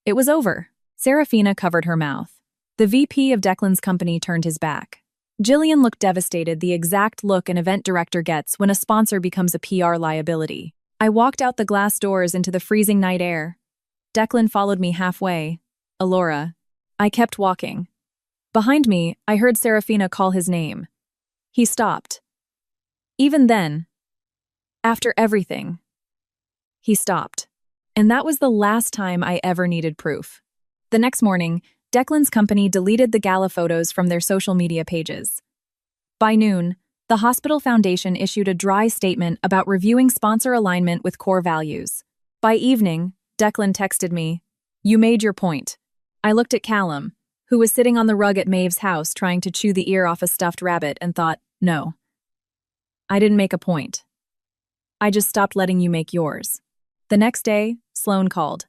It was over. Serafina covered her mouth. The VP of Declan's company turned his back. Jillian looked devastated, the exact look an event director gets when a sponsor becomes a PR liability. I walked out the glass doors into the freezing night air. Declan followed me halfway. Alora. I kept walking. Behind me, I heard Serafina call his name. He stopped. Even then, after everything, he stopped. And that was the last time I ever needed proof. The next morning, Declan's company deleted the gala photos from their social media pages. By noon, the Hospital Foundation issued a dry statement about reviewing sponsor alignment with core values. By evening, Declan texted me, You made your point. I looked at Callum, who was sitting on the rug at Maeve's house trying to chew the ear off a stuffed rabbit, and thought, no. I didn't make a point. I just stopped letting you make yours. The next day, Sloan called.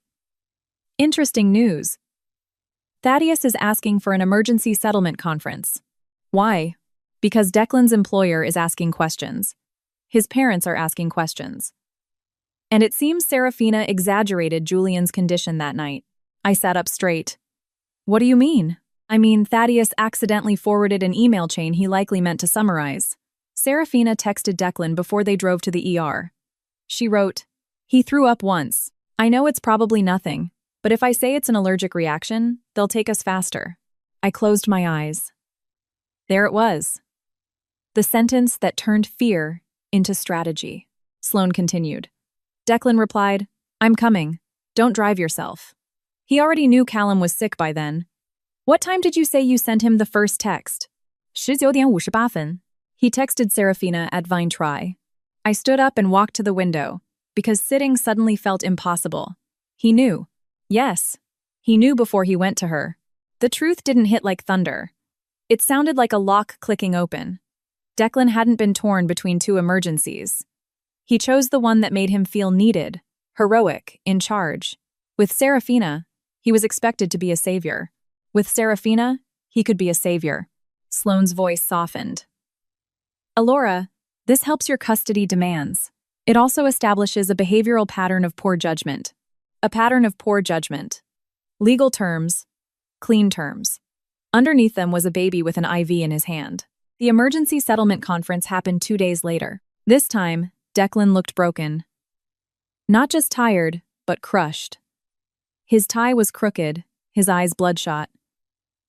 Interesting news. Thaddeus is asking for an emergency settlement conference. Why? Because Declan's employer is asking questions. His parents are asking questions. And it seems Serafina exaggerated Julian's condition that night. I sat up straight. What do you mean? I mean, Thaddeus accidentally forwarded an email chain he likely meant to summarize. Serafina texted Declan before they drove to the ER. She wrote, "He threw up once. I know it's probably nothing, but if I say it's an allergic reaction, they'll take us faster." I closed my eyes. There it was. The sentence that turned fear into strategy. Sloane continued. Declan replied, "I'm coming. Don't drive yourself." He already knew Callum was sick by then. "What time did you say you sent him the first text?" 19:58 分. He texted Serafina at Vine-Try. I stood up and walked to the window, because sitting suddenly felt impossible. He knew. Yes, he knew before he went to her. The truth didn't hit like thunder. It sounded like a lock clicking open. Declan hadn't been torn between two emergencies. He chose the one that made him feel needed, heroic, in charge. With Serafina, he was expected to be a savior. With Serafina, he could be a savior. Sloane's voice softened. Alora, this helps your custody demands. It also establishes a behavioral pattern of poor judgment. A pattern of poor judgment. Legal terms, clean terms. Underneath them was a baby with an IV in his hand. The emergency settlement conference happened 2 days later. This time, Declan looked broken. Not just tired, but crushed. His tie was crooked, his eyes bloodshot.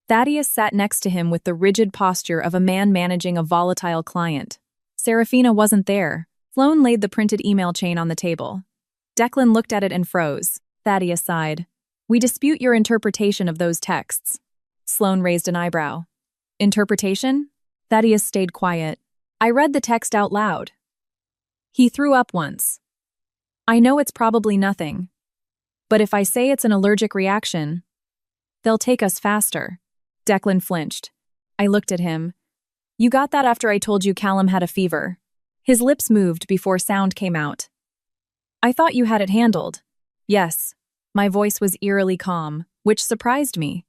Thaddeus sat next to him with the rigid posture of a man managing a volatile client. Serafina wasn't there. Sloane laid the printed email chain on the table. Declan looked at it and froze. Thaddeus sighed. "We dispute your interpretation of those texts." Sloane raised an eyebrow. "Interpretation?" Thaddeus stayed quiet. "I read the text out loud. He threw up once. I know it's probably nothing. But if I say it's an allergic reaction, they'll take us faster." Declan flinched. I looked at him. "You got that after I told you Callum had a fever." His lips moved before sound came out. "I thought you had it handled." "Yes." My voice was eerily calm, which surprised me.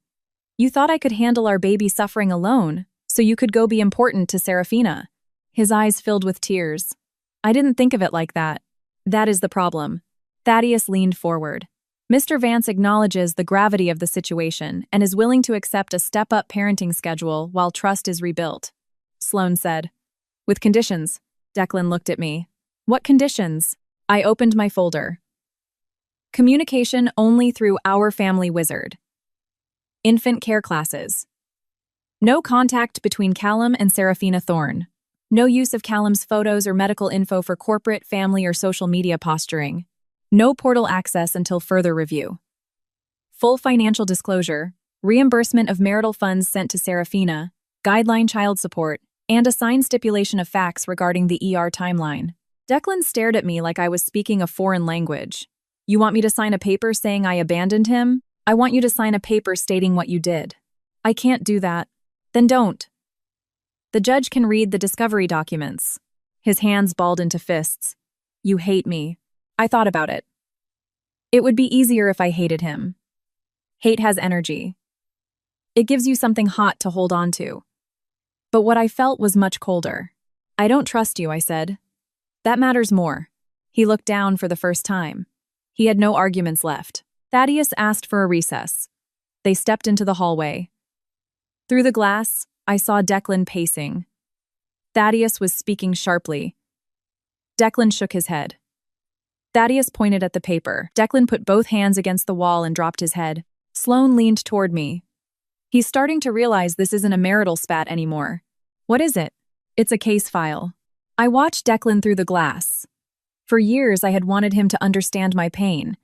"You thought I could handle our baby suffering alone, so you could go be important to Serafina." His eyes filled with tears. "I didn't think of it like that. That is the problem." Thaddeus leaned forward. "Mr. Vance acknowledges the gravity of the situation and is willing to accept a step-up parenting schedule while trust is rebuilt." Sloane said. "With conditions." Declan looked at me. "What conditions?" I opened my folder. Communication only through Our Family Wizard. Infant care classes. No contact between Callum and Serafina Thorne. No use of Callum's photos or medical info for corporate, family, or social media posturing. No portal access until further review. Full financial disclosure, reimbursement of marital funds sent to Serafina, guideline child support, and a signed stipulation of facts regarding the ER timeline. Declan stared at me like I was speaking a foreign language. "You want me to sign a paper saying I abandoned him? I want you to sign a paper stating what you did." "I can't do that." "Then don't." "The judge can read the discovery documents." His hands balled into fists. "You hate me." I thought about it. It would be easier if I hated him. Hate has energy. It gives you something hot to hold on to. But what I felt was much colder. "I don't trust you," I said. "That matters more." He looked down for the first time. He had no arguments left. Thaddeus asked for a recess. They stepped into the hallway. Through the glass, I saw Declan pacing. Thaddeus was speaking sharply. Declan shook his head. Thaddeus pointed at the paper. Declan put both hands against the wall and dropped his head. Sloane leaned toward me. "He's starting to realize this isn't a marital spat anymore." "What is it?" "It's a case file." I watched Declan through the glass. For years, I had wanted him to understand my pain.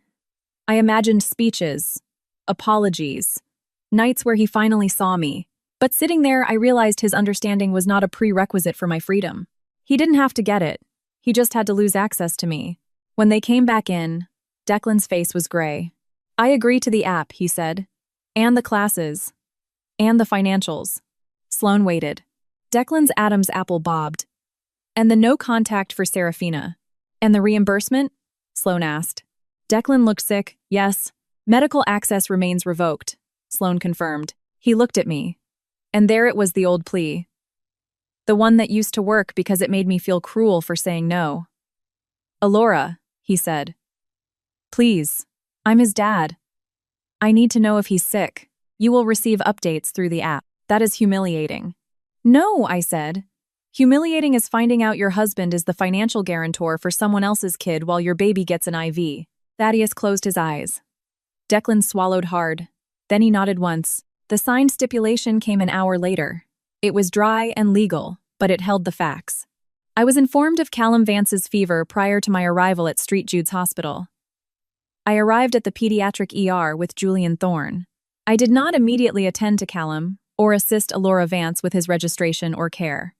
I imagined speeches, apologies, nights where he finally saw me. But sitting there, I realized his understanding was not a prerequisite for my freedom. He didn't have to get it. He just had to lose access to me. When they came back in, Declan's face was gray. "I agree to the app," he said. "And the classes. And the financials." Sloane waited. Declan's Adam's apple bobbed. "And the no contact for Serafina. And the reimbursement?" Sloane asked. Declan looked sick. "Yes. Medical access remains revoked," Sloane confirmed. He looked at me. And there it was, the old plea. The one that used to work because it made me feel cruel for saying no. "Alora," he said. "Please. I'm his dad. I need to know if he's sick." You will receive updates through the app. That is humiliating. No, I said. Humiliating is finding out your husband is the financial guarantor for someone else's kid while your baby gets an IV. Thaddeus closed his eyes. Declan swallowed hard. Then he nodded once. The signed stipulation came an hour later. It was dry and legal, but it held the facts. I was informed of Callum Vance's fever prior to my arrival at St. Jude's Hospital. I arrived at the pediatric ER with Julian Thorne. I did not immediately attend to Callum or assist Alora Vance with his registration or care.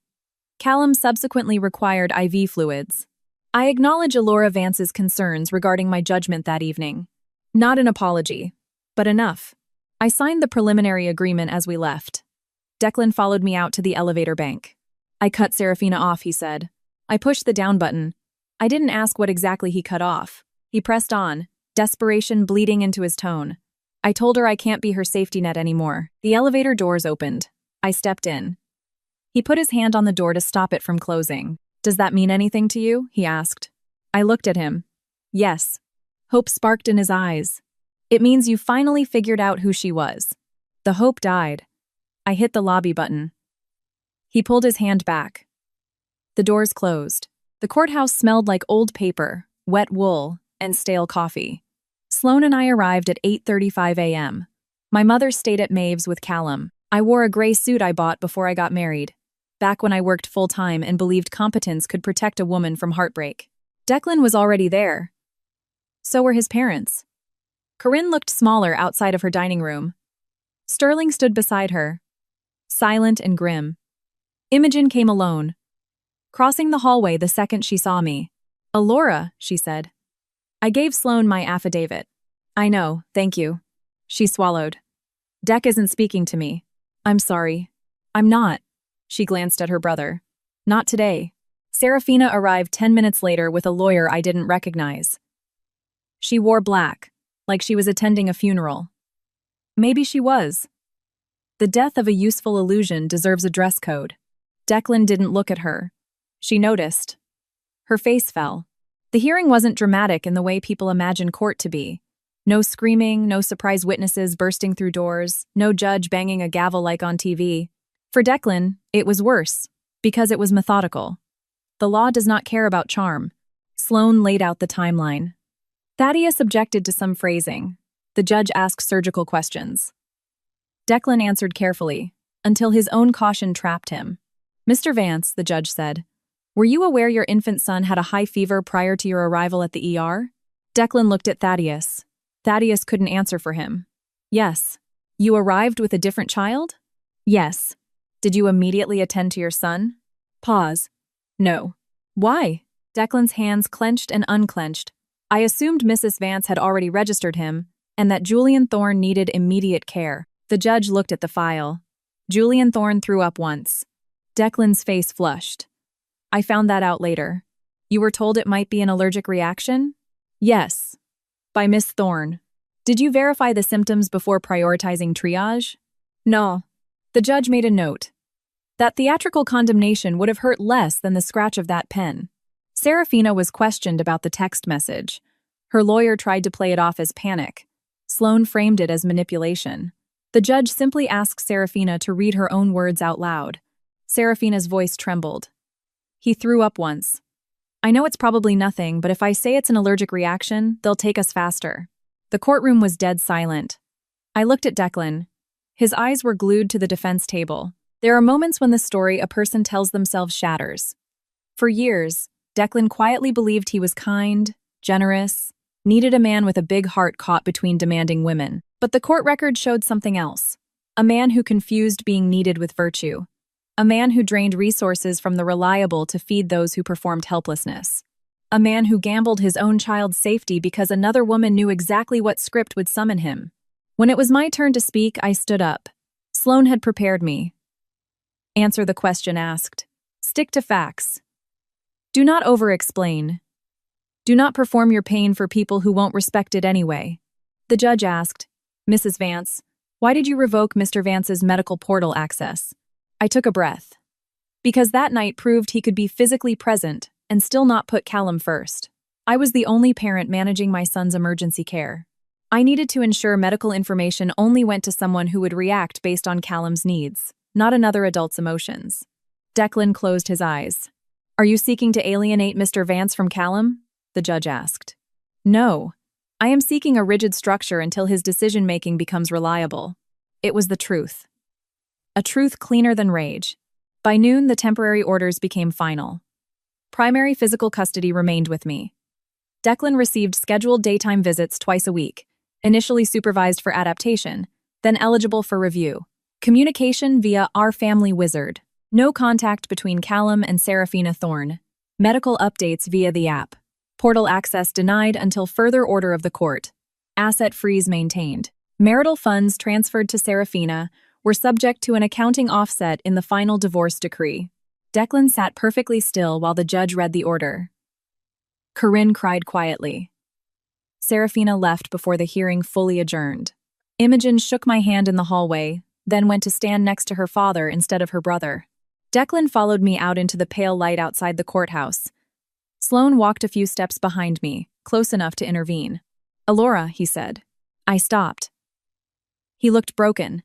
Callum subsequently required IV fluids. I acknowledge Alora Vance's concerns regarding my judgment that evening. Not an apology, but enough. I signed the preliminary agreement as we left. Declan followed me out to the elevator bank. I cut Serafina off, he said. I pushed the down button. I didn't ask what exactly he cut off. He pressed on, desperation bleeding into his tone. I told her I can't be her safety net anymore. The elevator doors opened. I stepped in. He put his hand on the door to stop it from closing. Does that mean anything to you? He asked. I looked at him. Yes. Hope sparked in his eyes. It means you finally figured out who she was. The hope died. I hit the lobby button. He pulled his hand back. The doors closed. The courthouse smelled like old paper, wet wool, and stale coffee. Sloan and I arrived at 8:35 a.m. My mother stayed at Maeve's with Callum. I wore a gray suit I bought before I got married, back when I worked full-time and believed competence could protect a woman from heartbreak. Declan was already there. So were his parents. Corinne looked smaller outside of her dining room. Sterling stood beside her, silent and grim. Imogen came alone, crossing the hallway the second she saw me. Alora, she said. I gave Sloan my affidavit. I know, thank you. She swallowed. Deck isn't speaking to me. I'm sorry. I'm not. She glanced at her brother. Not today. Serafina arrived 10 minutes later with a lawyer I didn't recognize. She wore black, like she was attending a funeral. Maybe she was. The death of a useful illusion deserves a dress code. Declan didn't look at her. She noticed. Her face fell. The hearing wasn't dramatic in the way people imagine court to be. No screaming, no surprise witnesses bursting through doors, no judge banging a gavel like on TV. For Declan, it was worse, because it was methodical. The law does not care about charm. Sloan laid out the timeline. Thaddeus objected to some phrasing. The judge asked surgical questions. Declan answered carefully, until his own caution trapped him. Mr. Vance, the judge said, were you aware your infant son had a high fever prior to your arrival at the ER? Declan looked at Thaddeus. Thaddeus couldn't answer for him. Yes. You arrived with a different child? Yes. Did you immediately attend to your son? Pause. No. Why? Declan's hands clenched and unclenched. I assumed Mrs. Vance had already registered him, and that Julian Thorne needed immediate care. The judge looked at the file. Julian Thorne threw up once. Declan's face flushed. I found that out later. You were told it might be an allergic reaction? Yes. By Miss Thorne. Did you verify the symptoms before prioritizing triage? No. The judge made a note. That theatrical condemnation would have hurt less than the scratch of that pen. Serafina was questioned about the text message. Her lawyer tried to play it off as panic. Sloan framed it as manipulation. The judge simply asked Serafina to read her own words out loud. Serafina's voice trembled. He threw up once. I know it's probably nothing, but if I say it's an allergic reaction, they'll take us faster. The courtroom was dead silent. I looked at Declan. His eyes were glued to the defense table. There are moments when the story a person tells themselves shatters. For years, Declan quietly believed he was kind, generous, needed a man with a big heart caught between demanding women. But the court record showed something else. A man who confused being needed with virtue. A man who drained resources from the reliable to feed those who performed helplessness. A man who gambled his own child's safety because another woman knew exactly what script would summon him. When it was my turn to speak, I stood up. Sloan had prepared me. Answer the question asked. Stick to facts. Do not over-explain. Do not perform your pain for people who won't respect it anyway. The judge asked, Mrs. Vance, why did you revoke Mr. Vance's medical portal access? I took a breath. Because that night proved he could be physically present and still not put Callum first. I was the only parent managing my son's emergency care. I needed to ensure medical information only went to someone who would react based on Callum's needs, not another adult's emotions. Declan closed his eyes. "Are you seeking to alienate Mr. Vance from Callum?" the judge asked. "No. I am seeking a rigid structure until his decision-making becomes reliable." It was the truth. A truth cleaner than rage. By noon, the temporary orders became final. Primary physical custody remained with me. Declan received scheduled daytime visits twice a week, initially supervised for adaptation, then eligible for review. Communication via Our Family Wizard. No contact between Callum and Seraphina Thorne. Medical updates via the app. Portal access denied until further order of the court. Asset freeze maintained. Marital funds transferred to Seraphina were subject to an accounting offset in the final divorce decree. Declan sat perfectly still while the judge read the order. Corinne cried quietly. Seraphina left before the hearing fully adjourned. Imogen shook my hand in the hallway, then went to stand next to her father instead of her brother. Declan followed me out into the pale light outside the courthouse. Sloane walked a few steps behind me, close enough to intervene. "Alora," he said. I stopped. He looked broken.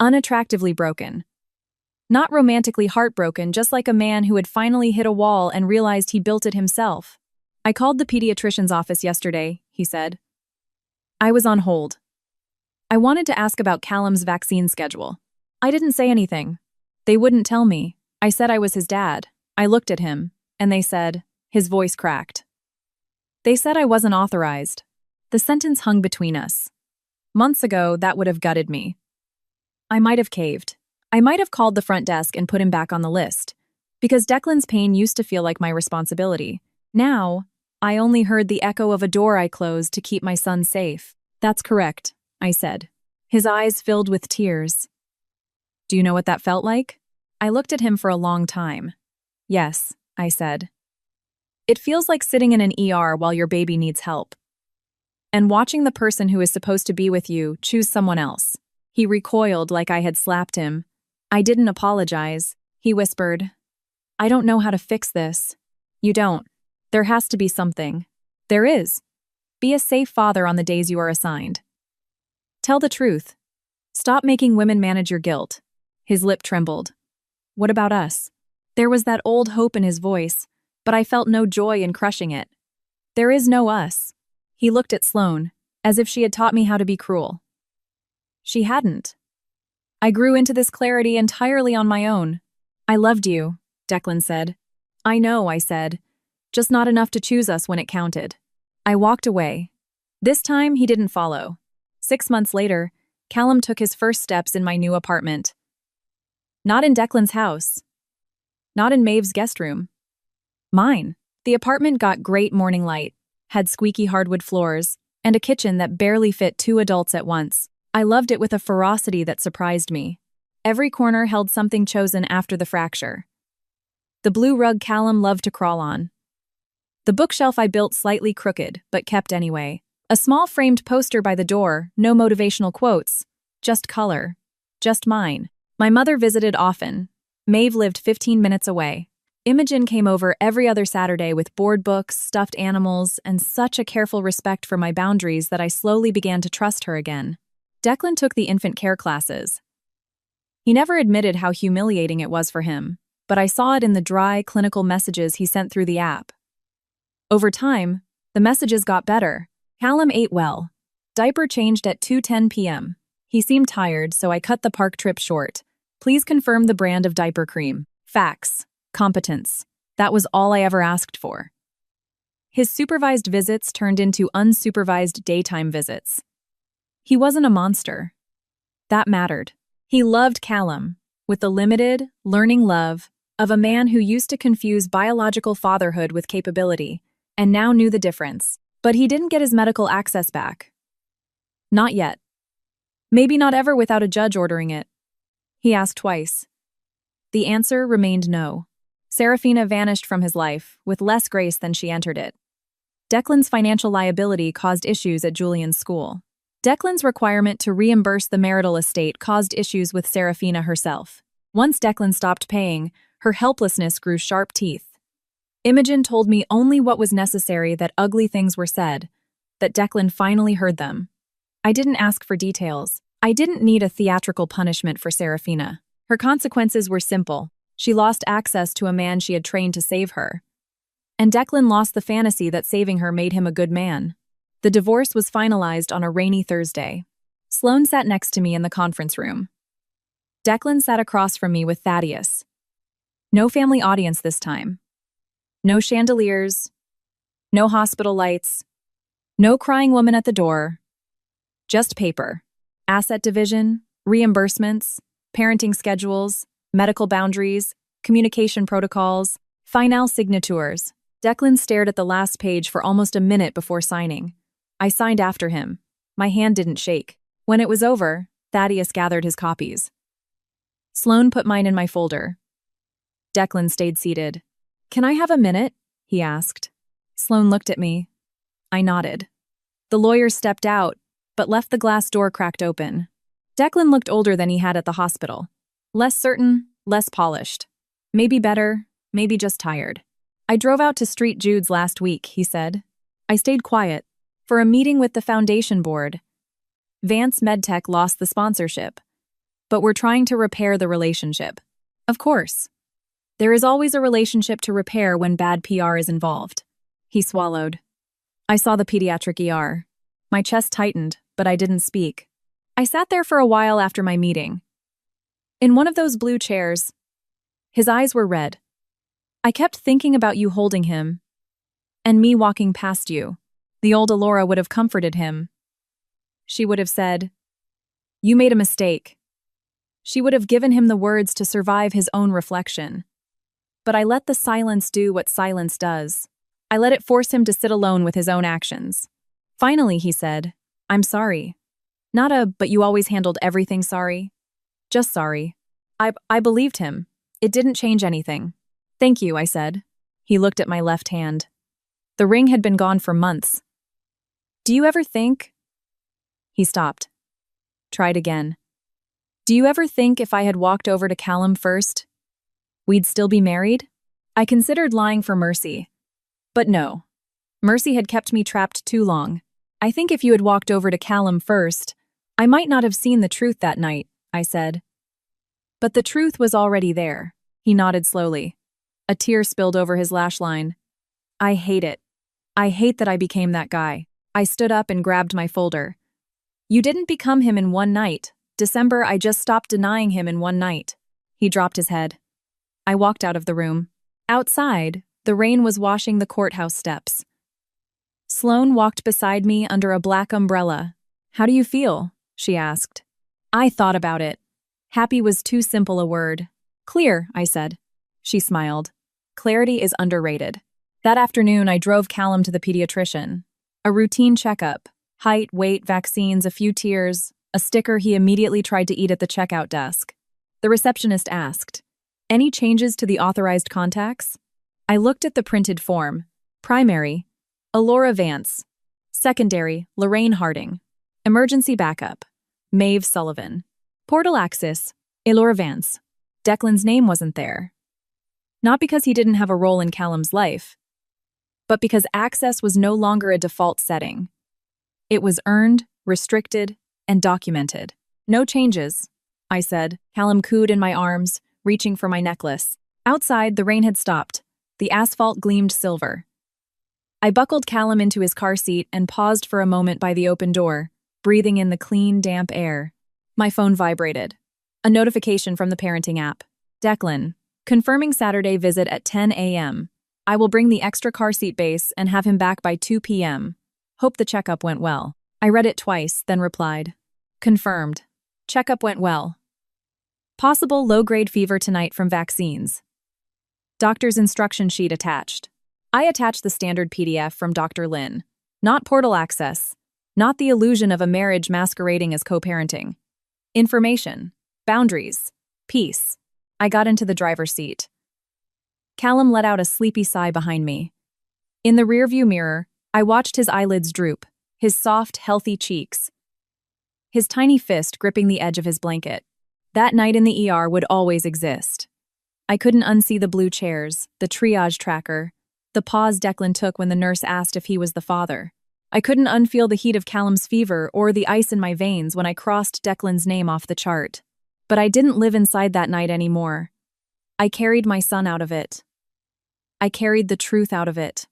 Unattractively broken. Not romantically heartbroken, just like a man who had finally hit a wall and realized he built it himself. "I called the pediatrician's office yesterday," he said. I was on hold. "I wanted to ask about Callum's vaccine schedule. I didn't say anything. They wouldn't tell me. I said I was his dad. I looked at him, and they said," his voice cracked. "They said I wasn't authorized." The sentence hung between us. Months ago, that would have gutted me. I might have caved. I might have called the front desk and put him back on the list, because Declan's pain used to feel like my responsibility. Now, I only heard the echo of a door I closed to keep my son safe. "That's correct," I said. His eyes filled with tears. "Do you know what that felt like?" I looked at him for a long time. "Yes," I said. "It feels like sitting in an ER while your baby needs help. And watching the person who is supposed to be with you choose someone else." He recoiled like I had slapped him. "I didn't apologize," he whispered. "I don't know how to fix this." "You don't. There has to be something." "There is. Be a safe father on the days you are assigned. Tell the truth. Stop making women manage your guilt." His lip trembled. "What about us?" There was that old hope in his voice, but I felt no joy in crushing it. "There is no us." He looked at Sloane, as if she had taught me how to be cruel. She hadn't. I grew into this clarity entirely on my own. "I loved you," Declan said. "I know," I said. "Just not enough to choose us when it counted." I walked away. This time, he didn't follow. 6 months later, Callum took his first steps in my new apartment. Not in Declan's house. Not in Maeve's guest room. Mine. The apartment got great morning light, had squeaky hardwood floors, and a kitchen that barely fit 2 adults at once. I loved it with a ferocity that surprised me. Every corner held something chosen after the fracture. The blue rug Callum loved to crawl on. The bookshelf I built slightly crooked, but kept anyway. A small framed poster by the door, no motivational quotes. Just color. Just mine. My mother visited often. Maeve lived 15 minutes away. Imogen came over every other Saturday with board books, stuffed animals, and such a careful respect for my boundaries that I slowly began to trust her again. Declan took the infant care classes. He never admitted how humiliating it was for him, but I saw it in the dry, clinical messages he sent through the app. Over time, the messages got better. Callum ate well. Diaper changed at 2:10 p.m. He seemed tired, so I cut the park trip short. "Please confirm the brand of diaper cream." Facts. Competence. That was all I ever asked for. His supervised visits turned into unsupervised daytime visits. He wasn't a monster. That mattered. He loved Callum, with the limited, learning love of a man who used to confuse biological fatherhood with capability, and now knew the difference. But he didn't get his medical access back. Not yet. Maybe not ever without a judge ordering it. He asked twice. The answer remained no. Seraphina vanished from his life, with less grace than she entered it. Declan's financial liability caused issues at Julian's school. Declan's requirement to reimburse the marital estate caused issues with Seraphina herself. Once Declan stopped paying, her helplessness grew sharp teeth. Imogen told me only what was necessary that ugly things were said, that Declan finally heard them. I didn't ask for details. I didn't need a theatrical punishment for Serafina. Her consequences were simple. She lost access to a man she had trained to save her. And Declan lost the fantasy that saving her made him a good man. The divorce was finalized on a rainy Thursday. Sloane sat next to me in the conference room. Declan sat across from me with Thaddeus. No family audience this time. No chandeliers. No hospital lights. No crying woman at the door. Just paper. Asset division, reimbursements, parenting schedules, medical boundaries, communication protocols, final signatures. Declan stared at the last page for almost a minute before signing. I signed after him. My hand didn't shake. When it was over, Thaddeus gathered his copies. Sloane put mine in my folder. Declan stayed seated. "Can I have a minute?" he asked. Sloane looked at me. I nodded. The lawyer stepped out, but left the glass door cracked open. Declan looked older than he had at the hospital. Less certain, less polished. Maybe better, maybe just tired. "I drove out to St. Jude's last week," he said. I stayed quiet. For a meeting with the foundation board. Vance MedTech lost the sponsorship. But we're trying to repair the relationship. Of course. There is always a relationship to repair when bad PR is involved. He swallowed. I saw the pediatric ER. My chest tightened, but I didn't speak. I sat there for a while after my meeting. In one of those blue chairs. His eyes were red. I kept thinking about you holding him. And me walking past you. The old Alora would have comforted him. She would have said, "You made a mistake." She would have given him the words to survive his own reflection. But I let the silence do what silence does. I let it force him to sit alone with his own actions. Finally, he said, "I'm sorry." Not a, "but you always handled everything sorry." Just sorry. I believed him. It didn't change anything. "Thank you," I said. He looked at my left hand. The ring had been gone for months. "Do you ever think—" He stopped. Tried again. "Do you ever think if I had walked over to Callum first, we'd still be married?" I considered lying for Mercy. But no. Mercy had kept me trapped too long. "I think if you had walked over to Callum first, I might not have seen the truth that night," I said. But the truth was already there. He nodded slowly. A tear spilled over his lash line. "I hate it. I hate that I became that guy." I stood up and grabbed my folder. "You didn't become him in one night. December, I just stopped denying him in one night." He dropped his head. I walked out of the room. Outside, the rain was washing the courthouse steps. Sloane walked beside me under a black umbrella. "How do you feel?" she asked. I thought about it. Happy was too simple a word. "Clear," I said. She smiled. Clarity is underrated. That afternoon, I drove Callum to the pediatrician. A routine checkup. Height, weight, vaccines, a few tears, a sticker he immediately tried to eat at the checkout desk. The receptionist asked, "Any changes to the authorized contacts?" I looked at the printed form. Primary, Alora Vance. Secondary, Lorraine Harding. Emergency backup, Maeve Sullivan. Portal access, Alora Vance. Declan's name wasn't there. Not because he didn't have a role in Callum's life, but because access was no longer a default setting. It was earned, restricted, and documented. "No changes," I said. Callum cooed in my arms, reaching for my necklace. Outside, the rain had stopped. The asphalt gleamed silver. I buckled Callum into his car seat and paused for a moment by the open door, breathing in the clean, damp air. My phone vibrated. A notification from the parenting app. "Declan, confirming Saturday visit at 10 a.m. I will bring the extra car seat base and have him back by 2 p.m. Hope the checkup went well." I read it twice, then replied. "Confirmed. Checkup went well. Possible low-grade fever tonight from vaccines. Doctor's instruction sheet attached." I attached the standard PDF from Dr. Lin. Not portal access. Not the illusion of a marriage masquerading as co-parenting. Information. Boundaries. Peace. I got into the driver's seat. Callum let out a sleepy sigh behind me. In the rearview mirror, I watched his eyelids droop, his soft, healthy cheeks, his tiny fist gripping the edge of his blanket. That night in the ER would always exist. I couldn't unsee the blue chairs, the triage tracker, the pause Declan took when the nurse asked if he was the father. I couldn't unfeel the heat of Callum's fever or the ice in my veins when I crossed Declan's name off the chart. But I didn't live inside that night anymore. I carried my son out of it. I carried the truth out of it.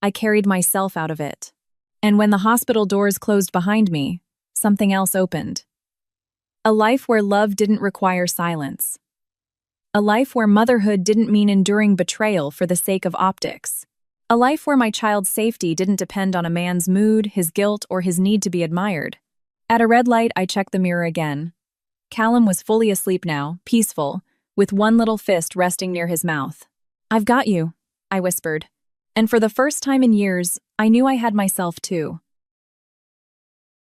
I carried myself out of it. And when the hospital doors closed behind me, something else opened. A life where love didn't require silence. A life where motherhood didn't mean enduring betrayal for the sake of optics. A life where my child's safety didn't depend on a man's mood, his guilt, or his need to be admired. At a red light, I checked the mirror again. Callum was fully asleep now, peaceful, with one little fist resting near his mouth. "I've got you," I whispered. And for the first time in years, I knew I had myself too.